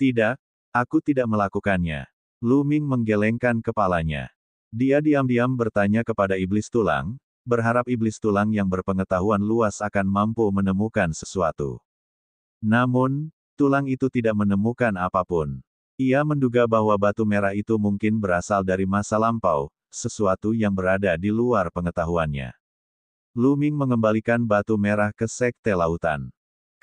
Tidak, aku tidak melakukannya. Lu Ming menggelengkan kepalanya. Dia diam-diam bertanya kepada iblis tulang, berharap iblis tulang yang berpengetahuan luas akan mampu menemukan sesuatu. Namun, tulang itu tidak menemukan apapun. Ia menduga bahwa batu merah itu mungkin berasal dari masa lampau, sesuatu yang berada di luar pengetahuannya. Lu Ming mengembalikan batu merah ke Sekte Lautan.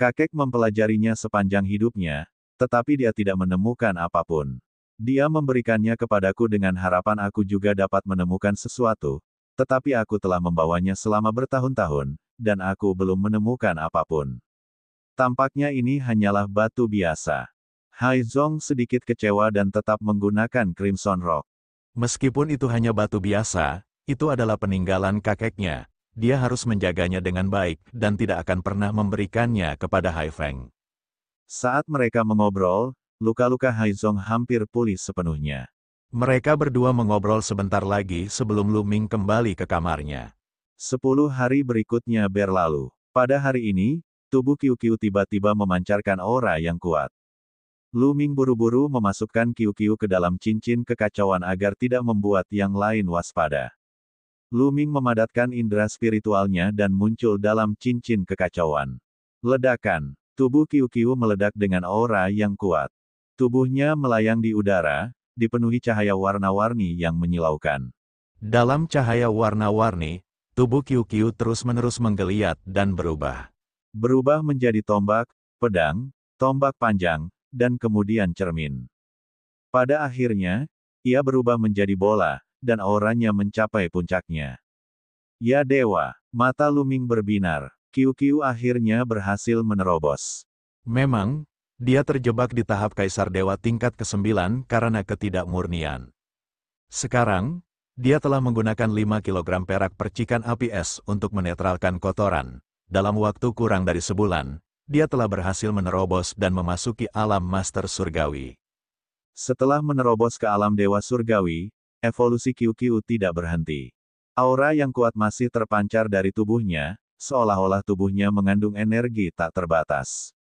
Kakek mempelajarinya sepanjang hidupnya, tetapi dia tidak menemukan apapun. Dia memberikannya kepadaku dengan harapan aku juga dapat menemukan sesuatu, tetapi aku telah membawanya selama bertahun-tahun, dan aku belum menemukan apapun. Tampaknya ini hanyalah batu biasa. Hai Zong sedikit kecewa dan tetap menggunakan Crimson Rock. Meskipun itu hanya batu biasa, itu adalah peninggalan kakeknya. Dia harus menjaganya dengan baik dan tidak akan pernah memberikannya kepada Hai Feng. Saat mereka mengobrol, luka-luka Hai Zong hampir pulih sepenuhnya. Mereka berdua mengobrol sebentar lagi sebelum Lu Ming kembali ke kamarnya. 10 hari berikutnya berlalu. Pada hari ini, tubuh Qiu-Qiu tiba-tiba memancarkan aura yang kuat. Lu Ming buru-buru memasukkan Qiu-Qiu ke dalam cincin kekacauan agar tidak membuat yang lain waspada. Lu Ming memadatkan indera spiritualnya dan muncul dalam cincin kekacauan. Ledakan. Tubuh Qiu-Qiu meledak dengan aura yang kuat. Tubuhnya melayang di udara, dipenuhi cahaya warna-warni yang menyilaukan. Dalam cahaya warna-warni, tubuh Qiu-Qiu terus-menerus menggeliat dan berubah. Berubah menjadi tombak, pedang, tombak panjang, dan kemudian cermin. Pada akhirnya, ia berubah menjadi bola, dan auranya mencapai puncaknya. Ya dewa, mata Lu Ming berbinar. Qiu-Qiu akhirnya berhasil menerobos. Memang, dia terjebak di tahap Kaisar Dewa tingkat ke-9 karena ketidakmurnian. Sekarang, dia telah menggunakan 5 kg perak percikan api es untuk menetralkan kotoran. Dalam waktu kurang dari sebulan, dia telah berhasil menerobos dan memasuki alam Master Surgawi. Setelah menerobos ke alam Dewa Surgawi, evolusi Qiu-Qiu tidak berhenti. Aura yang kuat masih terpancar dari tubuhnya, seolah-olah tubuhnya mengandung energi tak terbatas.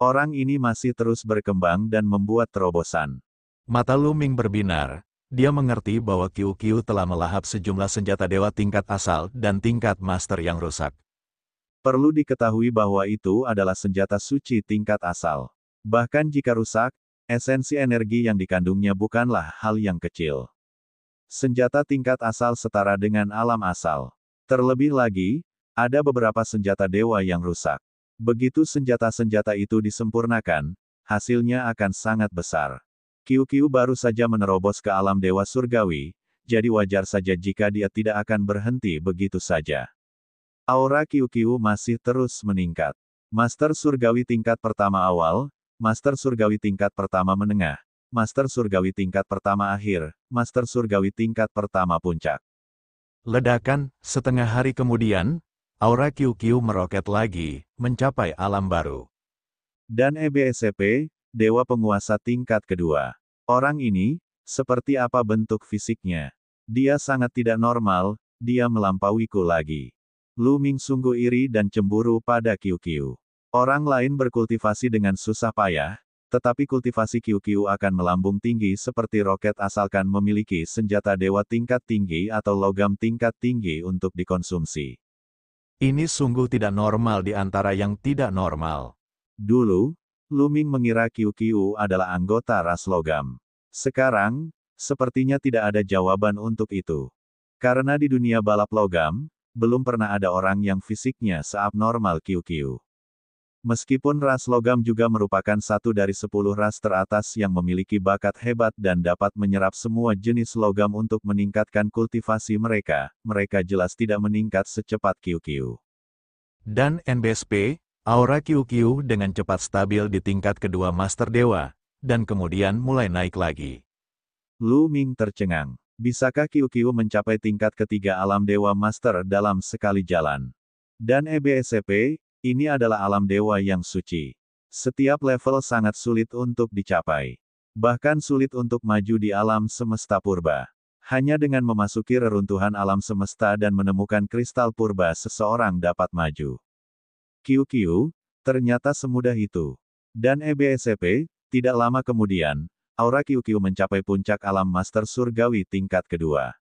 Orang ini masih terus berkembang dan membuat terobosan. Mata Lu Ming berbinar, dia mengerti bahwa Qiu-Qiu telah melahap sejumlah senjata dewa tingkat asal dan tingkat master yang rusak. Perlu diketahui bahwa itu adalah senjata suci tingkat asal. Bahkan jika rusak, esensi energi yang dikandungnya bukanlah hal yang kecil. Senjata tingkat asal setara dengan alam asal. Terlebih lagi, ada beberapa senjata dewa yang rusak. Begitu senjata-senjata itu disempurnakan, hasilnya akan sangat besar. QQ baru saja menerobos ke alam dewa surgawi, jadi wajar saja jika dia tidak akan berhenti begitu saja. Aura QQ masih terus meningkat. Master surgawi tingkat pertama awal, Master surgawi tingkat pertama menengah, Master surgawi tingkat pertama akhir, Master surgawi tingkat pertama puncak. Ledakan, setengah hari kemudian, aura QQ meroket lagi, mencapai alam baru. Dan EBSCP, Dewa Penguasa tingkat kedua. Orang ini, seperti apa bentuk fisiknya? Dia sangat tidak normal, dia melampauiku lagi. Lu Ming sungguh iri dan cemburu pada QQ. Orang lain berkultivasi dengan susah payah, tetapi kultivasi QQ akan melambung tinggi seperti roket asalkan memiliki senjata dewa tingkat tinggi atau logam tingkat tinggi untuk dikonsumsi. Ini sungguh tidak normal di antara yang tidak normal. Dulu, Lu Ming mengira QQ adalah anggota ras logam. Sekarang, sepertinya tidak ada jawaban untuk itu. Karena di dunia balap logam, belum pernah ada orang yang fisiknya seabnormal QQ. Meskipun ras logam juga merupakan satu dari 10 ras teratas yang memiliki bakat hebat dan dapat menyerap semua jenis logam untuk meningkatkan kultivasi mereka, mereka jelas tidak meningkat secepat QQ. Dan NBSP, aura QQ dengan cepat stabil di tingkat kedua Master Dewa, dan kemudian mulai naik lagi. Lu Ming tercengang. Bisakah QQ mencapai tingkat ketiga alam Dewa Master dalam sekali jalan? Dan EBSCP, ini adalah alam dewa yang suci. Setiap level sangat sulit untuk dicapai. Bahkan sulit untuk maju di alam semesta purba. Hanya dengan memasuki reruntuhan alam semesta dan menemukan kristal purba seseorang dapat maju. QQ, ternyata semudah itu. Dan EBSCP, tidak lama kemudian, aura QQ mencapai puncak alam Master Surgawi tingkat kedua.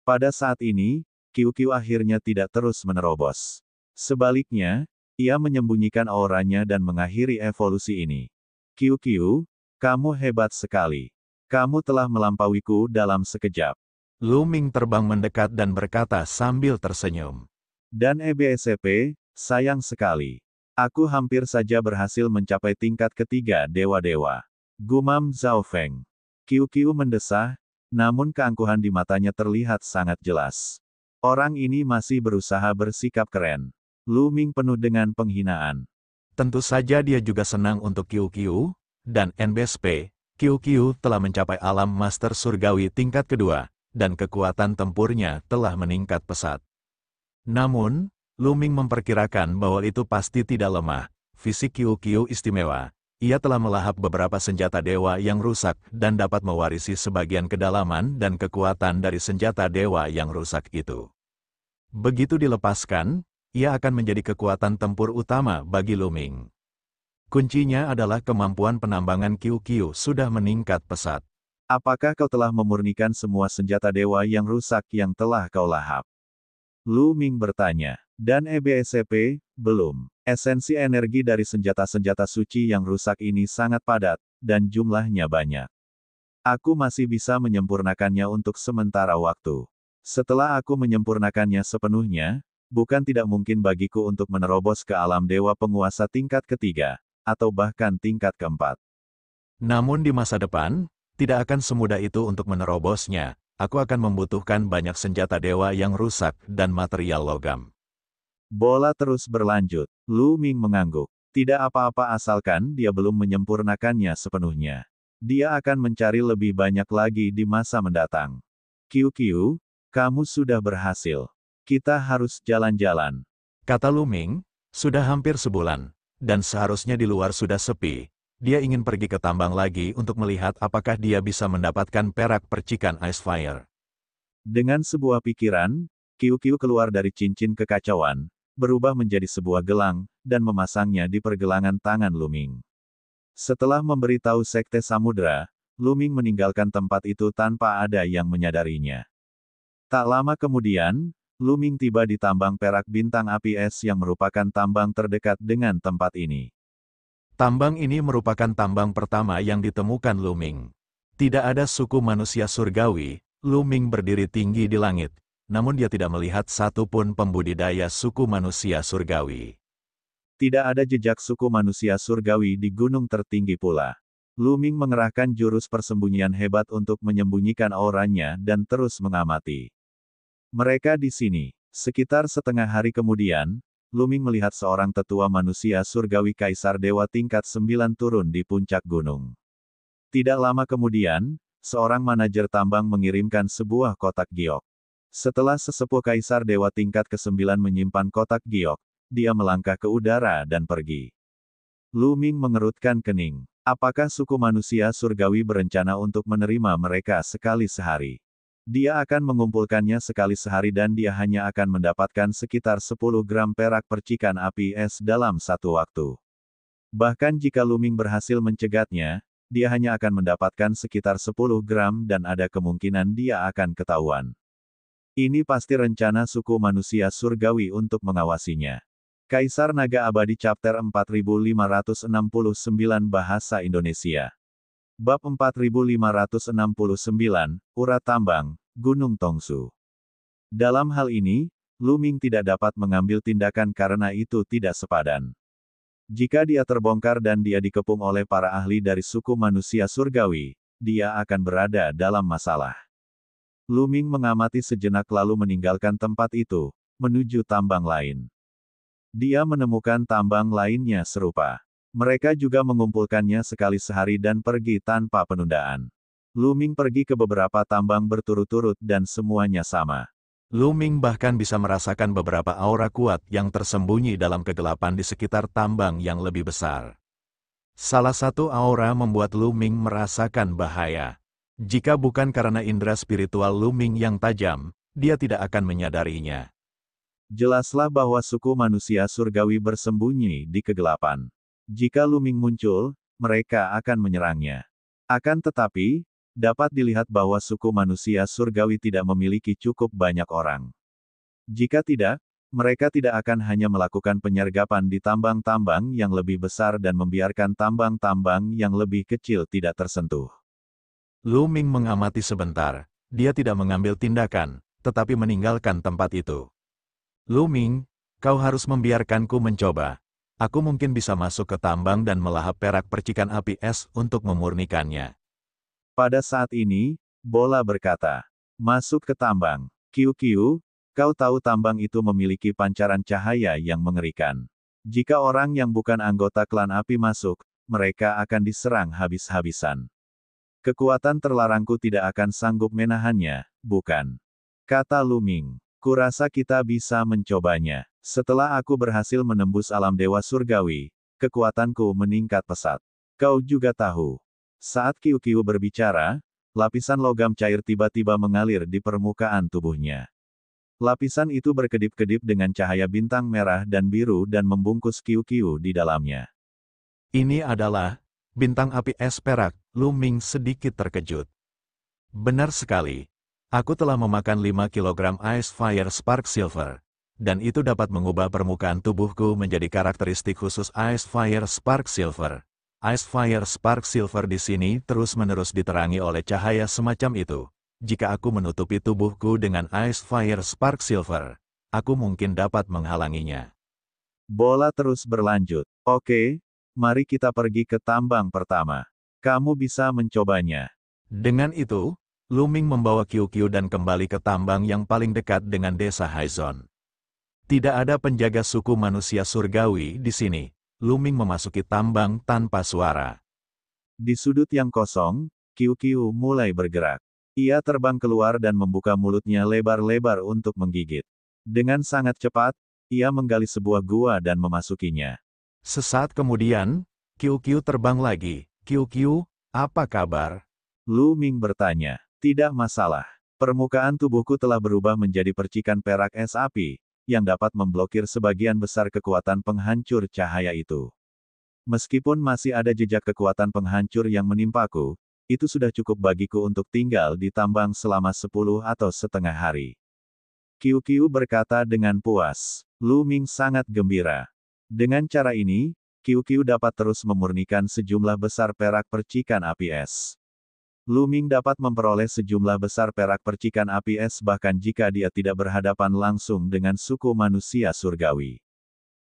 Pada saat ini, QQ akhirnya tidak terus menerobos. Sebaliknya, ia menyembunyikan auranya dan mengakhiri evolusi ini. QQ, kamu hebat sekali. Kamu telah melampauiku dalam sekejap. Lu Ming terbang mendekat dan berkata sambil tersenyum. Dan EBSCP, sayang sekali. Aku hampir saja berhasil mencapai tingkat ketiga dewa-dewa. Gumam Zhao Feng. QQ mendesah, namun keangkuhan di matanya terlihat sangat jelas. Orang ini masih berusaha bersikap keren. Lu Ming penuh dengan penghinaan. Tentu saja dia juga senang untuk QQ, dan NBSP, QQ telah mencapai alam Master Surgawi tingkat kedua, dan kekuatan tempurnya telah meningkat pesat. Namun, Lu Ming memperkirakan bahwa itu pasti tidak lemah. Fisik QQ istimewa. Ia telah melahap beberapa senjata dewa yang rusak dan dapat mewarisi sebagian kedalaman dan kekuatan dari senjata dewa yang rusak itu. Begitu dilepaskan, ia akan menjadi kekuatan tempur utama bagi Lu Ming. Kuncinya adalah kemampuan penambangan QQ sudah meningkat pesat. Apakah kau telah memurnikan semua senjata dewa yang rusak yang telah kau lahap? Lu Ming bertanya. Dan EBSCP, belum. Esensi energi dari senjata-senjata suci yang rusak ini sangat padat, dan jumlahnya banyak. Aku masih bisa menyempurnakannya untuk sementara waktu. Setelah aku menyempurnakannya sepenuhnya, bukan tidak mungkin bagiku untuk menerobos ke alam dewa penguasa tingkat ketiga, atau bahkan tingkat keempat. Namun di masa depan, tidak akan semudah itu untuk menerobosnya. Aku akan membutuhkan banyak senjata dewa yang rusak dan material logam. Bola terus berlanjut. Lu Ming mengangguk. Tidak apa-apa asalkan dia belum menyempurnakannya sepenuhnya. Dia akan mencari lebih banyak lagi di masa mendatang. QQ, kamu sudah berhasil. Kita harus jalan-jalan. Kata Lu Ming, sudah hampir sebulan, dan seharusnya di luar sudah sepi. Dia ingin pergi ke tambang lagi untuk melihat apakah dia bisa mendapatkan perak percikan Ice Fire. Dengan sebuah pikiran, QQ keluar dari cincin kekacauan, berubah menjadi sebuah gelang, dan memasangnya di pergelangan tangan Lu Ming. Setelah memberitahu Sekte Samudra, Lu Ming meninggalkan tempat itu tanpa ada yang menyadarinya. Tak lama kemudian, Lu Ming tiba di tambang perak bintang api es yang merupakan tambang terdekat dengan tempat ini. Tambang ini merupakan tambang pertama yang ditemukan Lu Ming. Tidak ada suku manusia surgawi. Lu Ming berdiri tinggi di langit, namun dia tidak melihat satupun pembudidaya suku manusia surgawi. Tidak ada jejak suku manusia surgawi di gunung tertinggi pula. Lu Ming mengerahkan jurus persembunyian hebat untuk menyembunyikan auranya dan terus mengamati. Mereka di sini. Sekitar setengah hari kemudian, Lu Ming melihat seorang tetua manusia surgawi Kaisar Dewa tingkat 9 turun di puncak gunung. Tidak lama kemudian, seorang manajer tambang mengirimkan sebuah kotak giok. Setelah sesepuh Kaisar Dewa tingkat ke-9 menyimpan kotak giok, dia melangkah ke udara dan pergi. Lu Ming mengerutkan kening. Apakah suku manusia surgawi berencana untuk menerima mereka sekali sehari? Dia akan mengumpulkannya sekali sehari dan dia hanya akan mendapatkan sekitar 10 gram perak percikan api es dalam satu waktu. Bahkan jika Lu Ming berhasil mencegatnya, dia hanya akan mendapatkan sekitar 10 gram dan ada kemungkinan dia akan ketahuan. Ini pasti rencana suku manusia surgawi untuk mengawasinya. Kaisar Naga Abadi Chapter 4569 Bahasa Indonesia. Bab 4569, Urat Tambang, Gunung Tongsu. Dalam hal ini, Lu Ming tidak dapat mengambil tindakan karena itu tidak sepadan. Jika dia terbongkar dan dia dikepung oleh para ahli dari suku manusia surgawi, dia akan berada dalam masalah. Lu Ming mengamati sejenak lalu meninggalkan tempat itu, menuju tambang lain. Dia menemukan tambang lainnya serupa. Mereka juga mengumpulkannya sekali sehari dan pergi tanpa penundaan. Lu Ming pergi ke beberapa tambang berturut-turut dan semuanya sama. Lu Ming bahkan bisa merasakan beberapa aura kuat yang tersembunyi dalam kegelapan di sekitar tambang yang lebih besar. Salah satu aura membuat Lu Ming merasakan bahaya. Jika bukan karena indera spiritual Lu Ming yang tajam, dia tidak akan menyadarinya. Jelaslah bahwa suku manusia surgawi bersembunyi di kegelapan. Jika Lu Ming muncul, mereka akan menyerangnya. Akan tetapi, dapat dilihat bahwa suku manusia surgawi tidak memiliki cukup banyak orang. Jika tidak, mereka tidak akan hanya melakukan penyergapan di tambang-tambang yang lebih besar dan membiarkan tambang-tambang yang lebih kecil tidak tersentuh. Lu Ming mengamati sebentar, dia tidak mengambil tindakan, tetapi meninggalkan tempat itu. Lu Ming, kau harus membiarkanku mencoba. Aku mungkin bisa masuk ke tambang dan melahap perak percikan api es untuk memurnikannya. Pada saat ini, bola berkata, masuk ke tambang. Qiu, kau tahu tambang itu memiliki pancaran cahaya yang mengerikan. Jika orang yang bukan anggota klan api masuk, mereka akan diserang habis-habisan. Kekuatan terlarangku tidak akan sanggup menahannya, bukan? Kata Lu Ming. Kurasa kita bisa mencobanya. Setelah aku berhasil menembus alam dewa surgawi, kekuatanku meningkat pesat. Kau juga tahu. Saat Qiu berbicara, lapisan logam cair tiba-tiba mengalir di permukaan tubuhnya. Lapisan itu berkedip-kedip dengan cahaya bintang merah dan biru dan membungkus Qiu di dalamnya. Ini adalah bintang api es perak. Lu Ming sedikit terkejut. Benar sekali. Aku telah memakan 5 kg Ice Fire Spark Silver, dan itu dapat mengubah permukaan tubuhku menjadi karakteristik khusus Ice Fire Spark Silver. Ice Fire Spark Silver di sini terus-menerus diterangi oleh cahaya semacam itu. Jika aku menutupi tubuhku dengan Ice Fire Spark Silver, aku mungkin dapat menghalanginya. Bola terus berlanjut. Oke, mari kita pergi ke tambang pertama. Kamu bisa mencobanya. Dengan itu, Lu Ming membawa Qiu dan kembali ke tambang yang paling dekat dengan desa Haizon. Tidak ada penjaga suku manusia surgawi di sini. Lu Ming memasuki tambang tanpa suara. Di sudut yang kosong, Qiu mulai bergerak. Ia terbang keluar dan membuka mulutnya lebar-lebar untuk menggigit. Dengan sangat cepat, ia menggali sebuah gua dan memasukinya. Sesaat kemudian, Qiu terbang lagi. Qiu, apa kabar? Lu Ming bertanya. Tidak masalah. Permukaan tubuhku telah berubah menjadi percikan perak es api, yang dapat memblokir sebagian besar kekuatan penghancur cahaya itu. Meskipun masih ada jejak kekuatan penghancur yang menimpaku, itu sudah cukup bagiku untuk tinggal di tambang selama 10 atau setengah hari. Qiu berkata dengan puas. Lu Ming sangat gembira. Dengan cara ini, Qiu dapat terus memurnikan sejumlah besar perak percikan api es. Lu Ming dapat memperoleh sejumlah besar perak percikan api es bahkan jika dia tidak berhadapan langsung dengan suku manusia surgawi.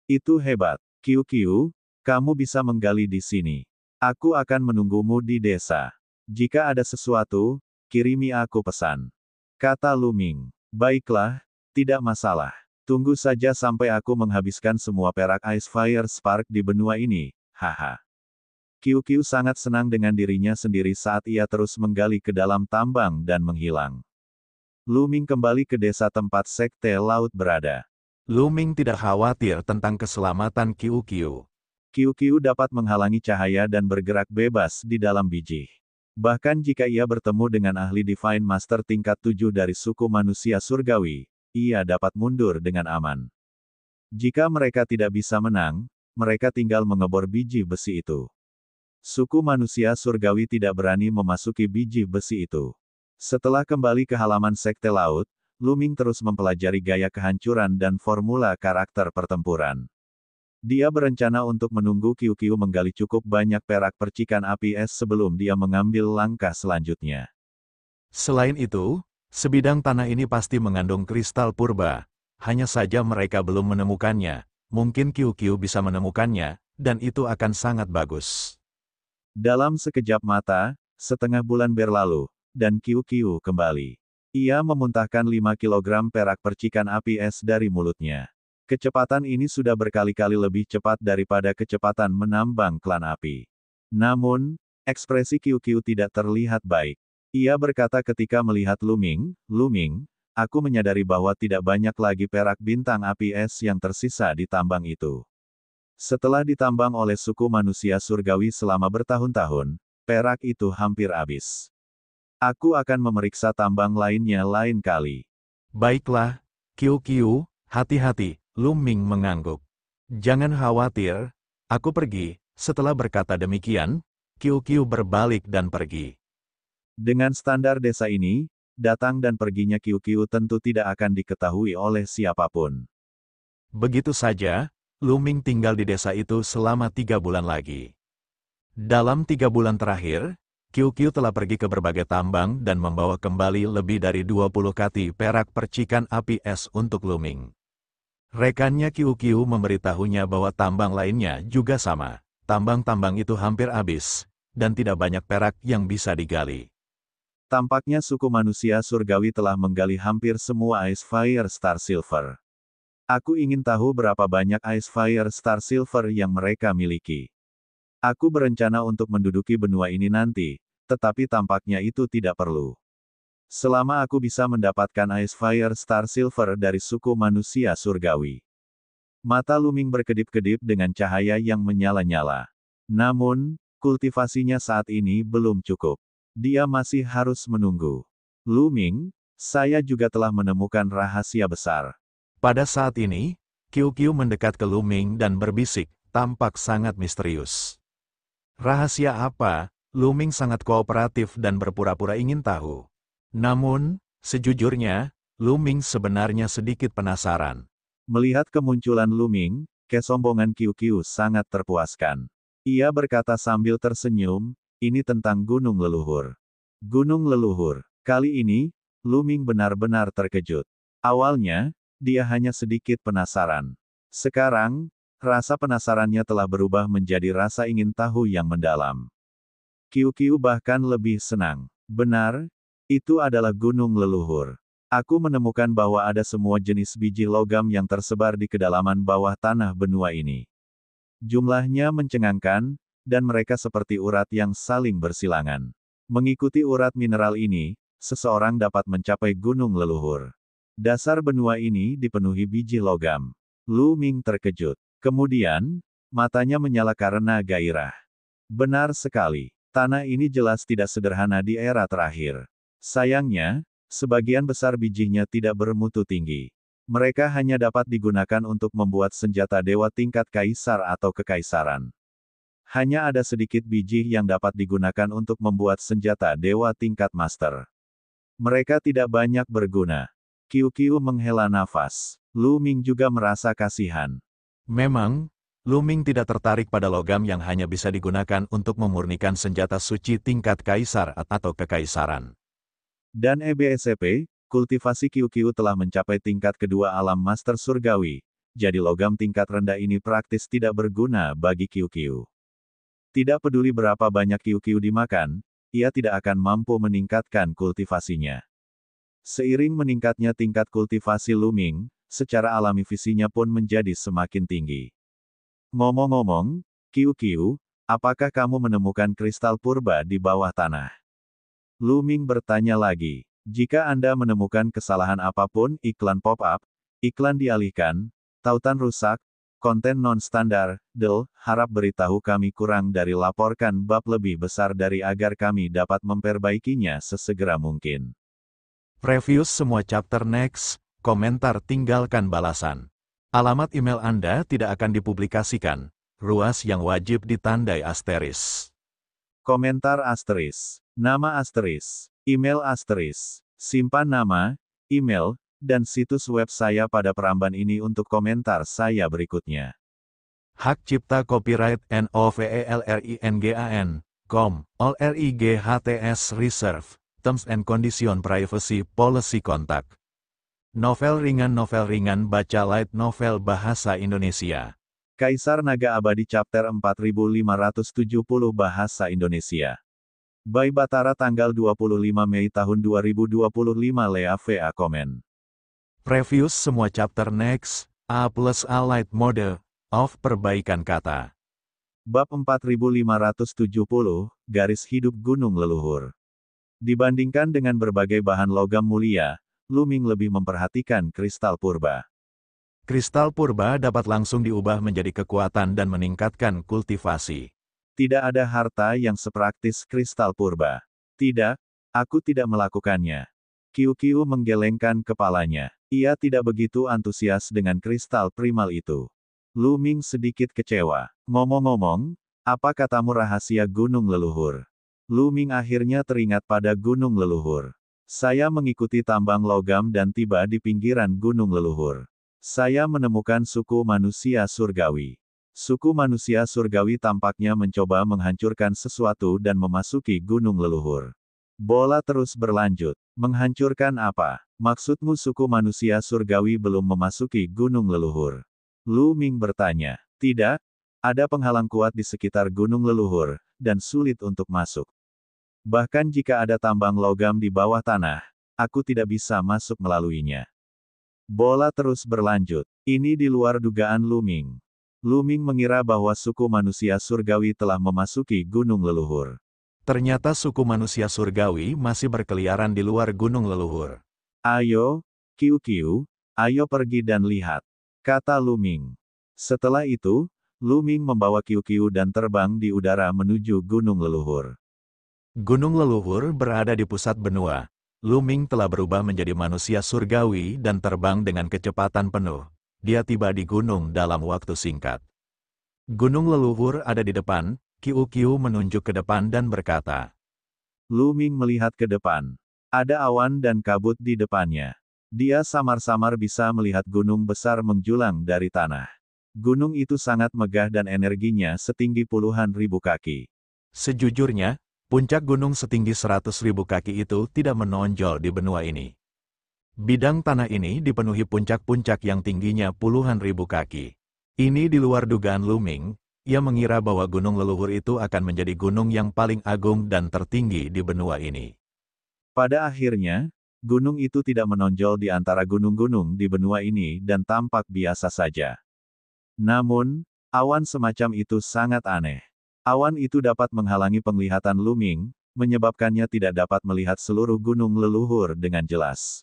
Itu hebat. Qiu, kamu bisa menggali di sini. Aku akan menunggumu di desa. Jika ada sesuatu, kirimi aku pesan. Kata Lu Ming. Baiklah, tidak masalah. Tunggu saja sampai aku menghabiskan semua perak Ice Fire Spark di benua ini, haha. Qiu sangat senang dengan dirinya sendiri saat ia terus menggali ke dalam tambang dan menghilang. Lu Ming kembali ke desa tempat Sekte Laut berada. Lu Ming tidak khawatir tentang keselamatan Qiu. Qiu dapat menghalangi cahaya dan bergerak bebas di dalam biji. Bahkan jika ia bertemu dengan ahli Divine Master tingkat 7 dari suku manusia surgawi, ia dapat mundur dengan aman. Jika mereka tidak bisa menang, mereka tinggal mengebor biji besi itu. Suku manusia surgawi tidak berani memasuki biji besi itu. Setelah kembali ke halaman Sekte Laut, Lu Ming terus mempelajari gaya kehancuran dan formula karakter pertempuran. Dia berencana untuk menunggu Qiu menggali cukup banyak perak percikan api es sebelum dia mengambil langkah selanjutnya. Selain itu, sebidang tanah ini pasti mengandung kristal purba. Hanya saja mereka belum menemukannya. Mungkin Qiu bisa menemukannya, dan itu akan sangat bagus. Dalam sekejap mata, setengah bulan berlalu, dan Qiu kembali. Ia memuntahkan 5 kilogram perak percikan api es dari mulutnya. Kecepatan ini sudah berkali-kali lebih cepat daripada kecepatan menambang klan api. Namun, ekspresi Qiu tidak terlihat baik. Ia berkata ketika melihat Lu Ming, aku menyadari bahwa tidak banyak lagi perak bintang api es yang tersisa di tambang itu. Setelah ditambang oleh suku manusia surgawi selama bertahun-tahun, perak itu hampir habis. Aku akan memeriksa tambang lainnya lain kali. Baiklah, Qiu, hati-hati, Lu Ming mengangguk. Jangan khawatir, aku pergi. Setelah berkata demikian, Qiu berbalik dan pergi. Dengan standar desa ini, datang dan perginya Qiu tentu tidak akan diketahui oleh siapapun. Begitu saja, Lu Ming tinggal di desa itu selama 3 bulan lagi. Dalam 3 bulan terakhir, Qiu telah pergi ke berbagai tambang dan membawa kembali lebih dari 20 kati perak percikan api es untuk Lu Ming. Rekannya Qiu memberitahunya bahwa tambang lainnya juga sama. Tambang-tambang itu hampir habis, dan tidak banyak perak yang bisa digali. Tampaknya suku manusia surgawi telah menggali hampir semua Ice Fire Star Silver. Aku ingin tahu berapa banyak Ice Fire Star Silver yang mereka miliki. Aku berencana untuk menduduki benua ini nanti, tetapi tampaknya itu tidak perlu. Selama aku bisa mendapatkan Ice Fire Star Silver dari suku manusia surgawi. Mata Lu Ming berkedip-kedip dengan cahaya yang menyala-nyala. Namun, kultivasinya saat ini belum cukup. Dia masih harus menunggu. Lu Ming, saya juga telah menemukan rahasia besar. Pada saat ini, Qiu mendekat ke Lu Ming dan berbisik, tampak sangat misterius. Rahasia apa? Lu Ming sangat kooperatif dan berpura-pura ingin tahu. Namun, sejujurnya, Lu Ming sebenarnya sedikit penasaran. Melihat kemunculan Lu Ming, kesombongan Qiu sangat terpuaskan. Ia berkata sambil tersenyum, ini tentang gunung leluhur. Gunung leluhur. Kali ini, Lu Ming benar-benar terkejut. Awalnya, dia hanya sedikit penasaran. Sekarang, rasa penasarannya telah berubah menjadi rasa ingin tahu yang mendalam. Qiu bahkan lebih senang. Benar, itu adalah gunung leluhur. Aku menemukan bahwa ada semua jenis biji logam yang tersebar di kedalaman bawah tanah benua ini. Jumlahnya mencengangkan, dan mereka seperti urat yang saling bersilangan. Mengikuti urat mineral ini, seseorang dapat mencapai gunung leluhur. Dasar benua ini dipenuhi biji logam. Lu Ming terkejut. Kemudian, matanya menyala karena gairah. Benar sekali. Tanah ini jelas tidak sederhana di era terakhir. Sayangnya, sebagian besar bijinya tidak bermutu tinggi. Mereka hanya dapat digunakan untuk membuat senjata dewa tingkat kaisar atau kekaisaran. Hanya ada sedikit biji yang dapat digunakan untuk membuat senjata dewa tingkat master. Mereka tidak banyak berguna. Qiu menghela nafas. Lu Ming juga merasa kasihan. Memang, Lu Ming tidak tertarik pada logam yang hanya bisa digunakan untuk memurnikan senjata suci tingkat kaisar atau kekaisaran. Dan EBSCP, kultivasi Qiu telah mencapai tingkat kedua alam master surgawi, jadi logam tingkat rendah ini praktis tidak berguna bagi QQ. Tidak peduli berapa banyak QQ dimakan, ia tidak akan mampu meningkatkan kultivasinya. Seiring meningkatnya tingkat kultivasi Luming, secara alami visinya pun menjadi semakin tinggi. Ngomong-ngomong, QQ, apakah kamu menemukan kristal purba di bawah tanah? Luming bertanya lagi. Jika Anda menemukan kesalahan apapun, iklan pop-up, iklan dialihkan, tautan rusak, konten non-standar, harap beritahu kami kurang dari laporkan bab lebih besar dari agar kami dapat memperbaikinya sesegera mungkin. Preview semua chapter next, komentar tinggalkan balasan. Alamat email Anda tidak akan dipublikasikan, ruas yang wajib ditandai asteris. Komentar asteris, nama asteris, email asteris, simpan nama, email, dan situs web saya pada peramban ini untuk komentar saya berikutnya. Hak cipta copyright NOVELRINGAN, COM, all RIGHTS reserve, terms and condition privacy policy kontak. Novel ringan baca light novel bahasa Indonesia. Kaisar Naga Abadi Chapter 4570 Bahasa Indonesia. By Batara tanggal 25 Mei tahun 2025 Lea VA Komen. Preview semua chapter next, A plus A light mode, of perbaikan kata. Bab 4570, garis hidup gunung leluhur. Dibandingkan dengan berbagai bahan logam mulia, Luming lebih memperhatikan kristal purba. Kristal purba dapat langsung diubah menjadi kekuatan dan meningkatkan kultivasi. Tidak ada harta yang sepraktis kristal purba. Tidak, aku tidak melakukannya. QQ menggelengkan kepalanya. Ia tidak begitu antusias dengan kristal primal itu. Luming sedikit kecewa. Ngomong-ngomong, apa katamu rahasia gunung leluhur? Luming akhirnya teringat pada gunung leluhur. Saya mengikuti tambang logam dan tiba di pinggiran gunung leluhur. Saya menemukan suku manusia surgawi. Suku manusia surgawi tampaknya mencoba menghancurkan sesuatu dan memasuki gunung leluhur. Bola terus berlanjut. Menghancurkan apa? Maksudmu suku manusia surgawi belum memasuki gunung leluhur? Luming bertanya. Tidak, ada penghalang kuat di sekitar gunung leluhur, dan sulit untuk masuk. Bahkan jika ada tambang logam di bawah tanah, aku tidak bisa masuk melaluinya. Bola terus berlanjut. Ini di luar dugaan Luming. Luming mengira bahwa suku manusia surgawi telah memasuki gunung leluhur. Ternyata suku manusia surgawi masih berkeliaran di luar gunung leluhur. Ayo, QQ, ayo pergi dan lihat, kata Luming. Setelah itu, Luming membawa QQ dan terbang di udara menuju gunung leluhur. Gunung leluhur berada di pusat benua. Luming telah berubah menjadi manusia surgawi dan terbang dengan kecepatan penuh. Dia tiba di gunung dalam waktu singkat. Gunung leluhur ada di depan, QQ menunjuk ke depan dan berkata. Luming melihat ke depan. Ada awan dan kabut di depannya. Dia samar-samar bisa melihat gunung besar menjulang dari tanah. Gunung itu sangat megah dan energinya setinggi puluhan ribu kaki. Sejujurnya, puncak gunung setinggi 100.000 kaki itu tidak menonjol di benua ini. Bidang tanah ini dipenuhi puncak-puncak yang tingginya puluhan ribu kaki. Ini di luar dugaan Luming, ia mengira bahwa gunung leluhur itu akan menjadi gunung yang paling agung dan tertinggi di benua ini. Pada akhirnya, gunung itu tidak menonjol di antara gunung-gunung di benua ini dan tampak biasa saja. Namun, awan semacam itu sangat aneh. Awan itu dapat menghalangi penglihatan Luming, menyebabkannya tidak dapat melihat seluruh gunung leluhur dengan jelas.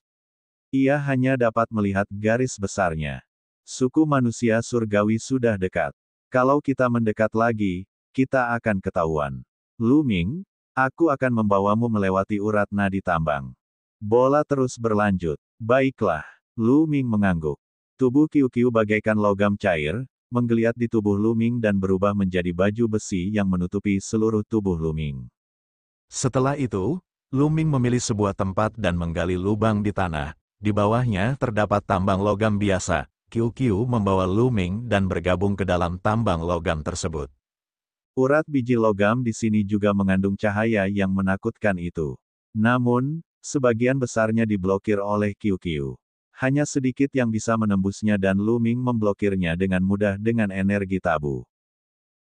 Ia hanya dapat melihat garis besarnya. Suku manusia surgawi sudah dekat. Kalau kita mendekat lagi, kita akan ketahuan. Luming, aku akan membawamu melewati urat nadi tambang. Bola terus berlanjut. Baiklah. Luming mengangguk. Tubuh QQ bagaikan logam cair, menggeliat di tubuh Luming dan berubah menjadi baju besi yang menutupi seluruh tubuh Luming. Setelah itu, Luming memilih sebuah tempat dan menggali lubang di tanah. Di bawahnya terdapat tambang logam biasa. QQ membawa Luming dan bergabung ke dalam tambang logam tersebut. Urat biji logam di sini juga mengandung cahaya yang menakutkan itu. Namun, sebagian besarnya diblokir oleh QQ. Hanya sedikit yang bisa menembusnya dan Lu Ming memblokirnya dengan mudah dengan energi tabu.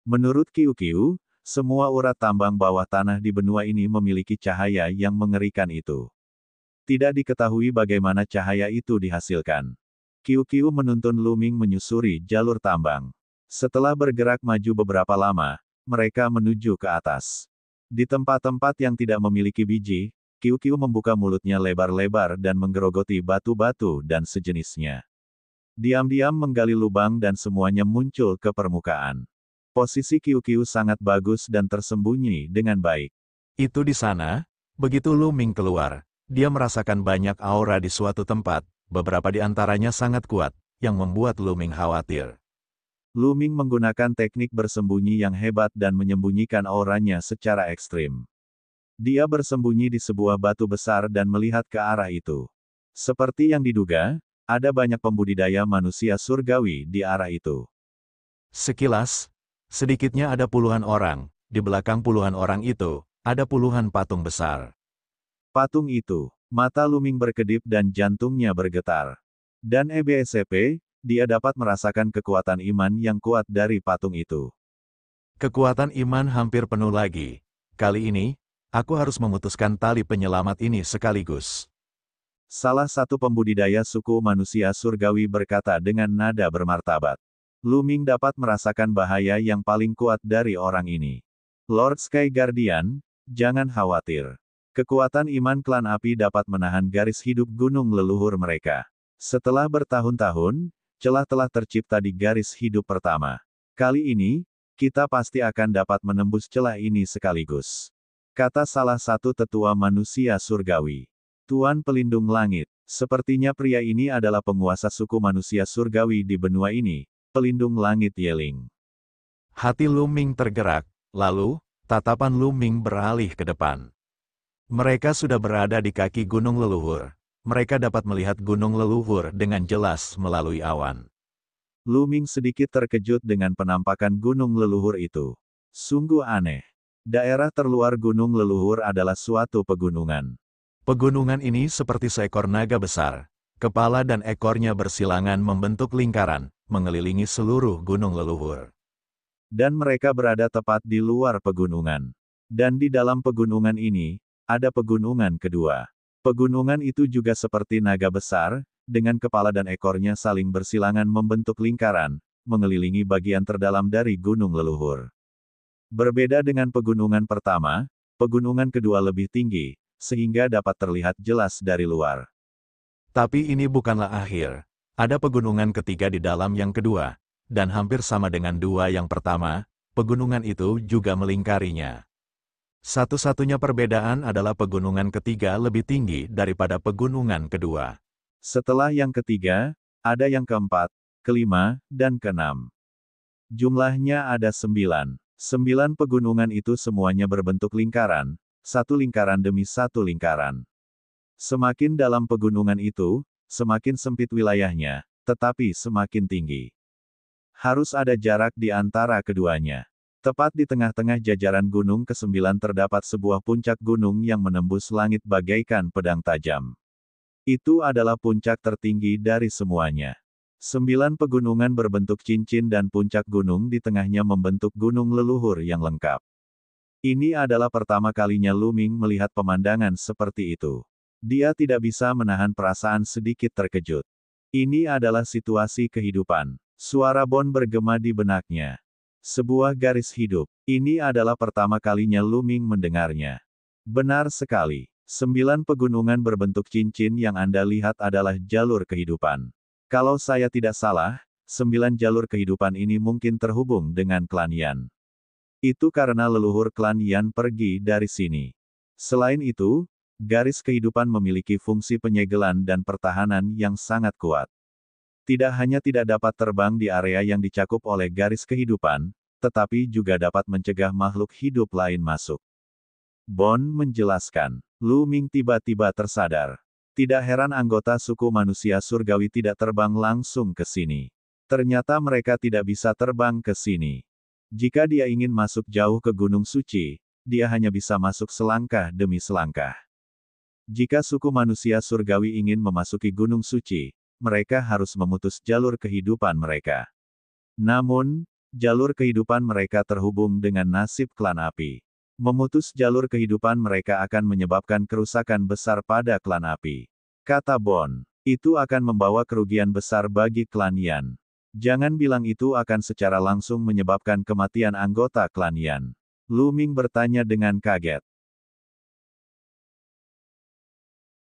Menurut Qiu Qiu, semua urat tambang bawah tanah di benua ini memiliki cahaya yang mengerikan itu. Tidak diketahui bagaimana cahaya itu dihasilkan. Qiu Qiu menuntun Lu Ming menyusuri jalur tambang. Setelah bergerak maju beberapa lama, mereka menuju ke atas. Di tempat-tempat yang tidak memiliki biji, Qiu Qiu membuka mulutnya lebar-lebar dan menggerogoti batu-batu dan sejenisnya. Diam-diam menggali lubang dan semuanya muncul ke permukaan. Posisi Qiu Qiu sangat bagus dan tersembunyi dengan baik. Itu di sana, begitu Lu Ming keluar, dia merasakan banyak aura di suatu tempat, beberapa di antaranya sangat kuat, yang membuat Lu Ming khawatir. Lu Ming menggunakan teknik bersembunyi yang hebat dan menyembunyikan auranya secara ekstrim. Dia bersembunyi di sebuah batu besar dan melihat ke arah itu. Seperti yang diduga, ada banyak pembudidaya manusia surgawi di arah itu. Sekilas, sedikitnya ada puluhan orang, di belakang puluhan orang itu, ada puluhan patung besar. Patung itu, mata Lu Ming berkedip dan jantungnya bergetar. Dan EBSCP, dia dapat merasakan kekuatan iman yang kuat dari patung itu. Kekuatan iman hampir penuh lagi. Kali ini, aku harus memutuskan tali penyelamat ini sekaligus. Salah satu pembudidaya suku manusia surgawi berkata dengan nada bermartabat. Lu Ming dapat merasakan bahaya yang paling kuat dari orang ini. Lord Sky Guardian, jangan khawatir. Kekuatan iman klan api dapat menahan garis hidup gunung leluhur mereka. Setelah bertahun-tahun, celah telah tercipta di garis hidup pertama. Kali ini, kita pasti akan dapat menembus celah ini sekaligus. Kata salah satu tetua manusia surgawi. Tuan Pelindung Langit, sepertinya pria ini adalah penguasa suku manusia surgawi di benua ini, Pelindung Langit Yeling. Hati Lu Ming tergerak, lalu, tatapan Lu Ming beralih ke depan. Mereka sudah berada di kaki gunung leluhur. Mereka dapat melihat gunung leluhur dengan jelas melalui awan. Lu Ming sedikit terkejut dengan penampakan gunung leluhur itu. Sungguh aneh. Daerah terluar gunung leluhur adalah suatu pegunungan. Pegunungan ini seperti seekor naga besar. Kepala dan ekornya bersilangan membentuk lingkaran, mengelilingi seluruh gunung leluhur. Dan mereka berada tepat di luar pegunungan. Dan di dalam pegunungan ini, ada pegunungan kedua. Pegunungan itu juga seperti naga besar, dengan kepala dan ekornya saling bersilangan membentuk lingkaran, mengelilingi bagian terdalam dari gunung leluhur. Berbeda dengan pegunungan pertama, pegunungan kedua lebih tinggi, sehingga dapat terlihat jelas dari luar. Tapi ini bukanlah akhir. Ada pegunungan ketiga di dalam yang kedua, dan hampir sama dengan dua yang pertama, pegunungan itu juga melingkarinya. Satu-satunya perbedaan adalah pegunungan ketiga lebih tinggi daripada pegunungan kedua. Setelah yang ketiga, ada yang keempat, kelima, dan keenam. Jumlahnya ada 9. 9 pegunungan itu semuanya berbentuk lingkaran, satu lingkaran demi satu lingkaran. Semakin dalam pegunungan itu, semakin sempit wilayahnya, tetapi semakin tinggi. Harus ada jarak di antara keduanya. Tepat di tengah-tengah jajaran gunung ke-9 terdapat sebuah puncak gunung yang menembus langit bagaikan pedang tajam. Itu adalah puncak tertinggi dari semuanya. 9 pegunungan berbentuk cincin dan puncak gunung di tengahnya membentuk gunung leluhur yang lengkap. Ini adalah pertama kalinya Lu Ming melihat pemandangan seperti itu. Dia tidak bisa menahan perasaan sedikit terkejut. Ini adalah situasi kehidupan. Suara Bon bergema di benaknya. Sebuah garis hidup. Ini adalah pertama kalinya Lu Ming mendengarnya. Benar sekali. 9 pegunungan berbentuk cincin yang Anda lihat adalah jalur kehidupan. Kalau saya tidak salah, 9 jalur kehidupan ini mungkin terhubung dengan klan Yan. Itu karena leluhur klan Yan pergi dari sini. Selain itu, garis kehidupan memiliki fungsi penyegelan dan pertahanan yang sangat kuat. Tidak hanya tidak dapat terbang di area yang dicakup oleh garis kehidupan, tetapi juga dapat mencegah makhluk hidup lain masuk. Bon menjelaskan. Lu Ming tiba-tiba tersadar. Tidak heran anggota suku manusia surgawi tidak terbang langsung ke sini. Ternyata mereka tidak bisa terbang ke sini. Jika dia ingin masuk jauh ke Gunung Suci, dia hanya bisa masuk selangkah demi selangkah. Jika suku manusia surgawi ingin memasuki Gunung Suci, mereka harus memutus jalur kehidupan mereka. Namun, jalur kehidupan mereka terhubung dengan nasib klan api. Memutus jalur kehidupan mereka akan menyebabkan kerusakan besar pada klan api. Kata Bond, itu akan membawa kerugian besar bagi klan Yan. Jangan bilang itu akan secara langsung menyebabkan kematian anggota klan Yan. Lu Ming bertanya dengan kaget.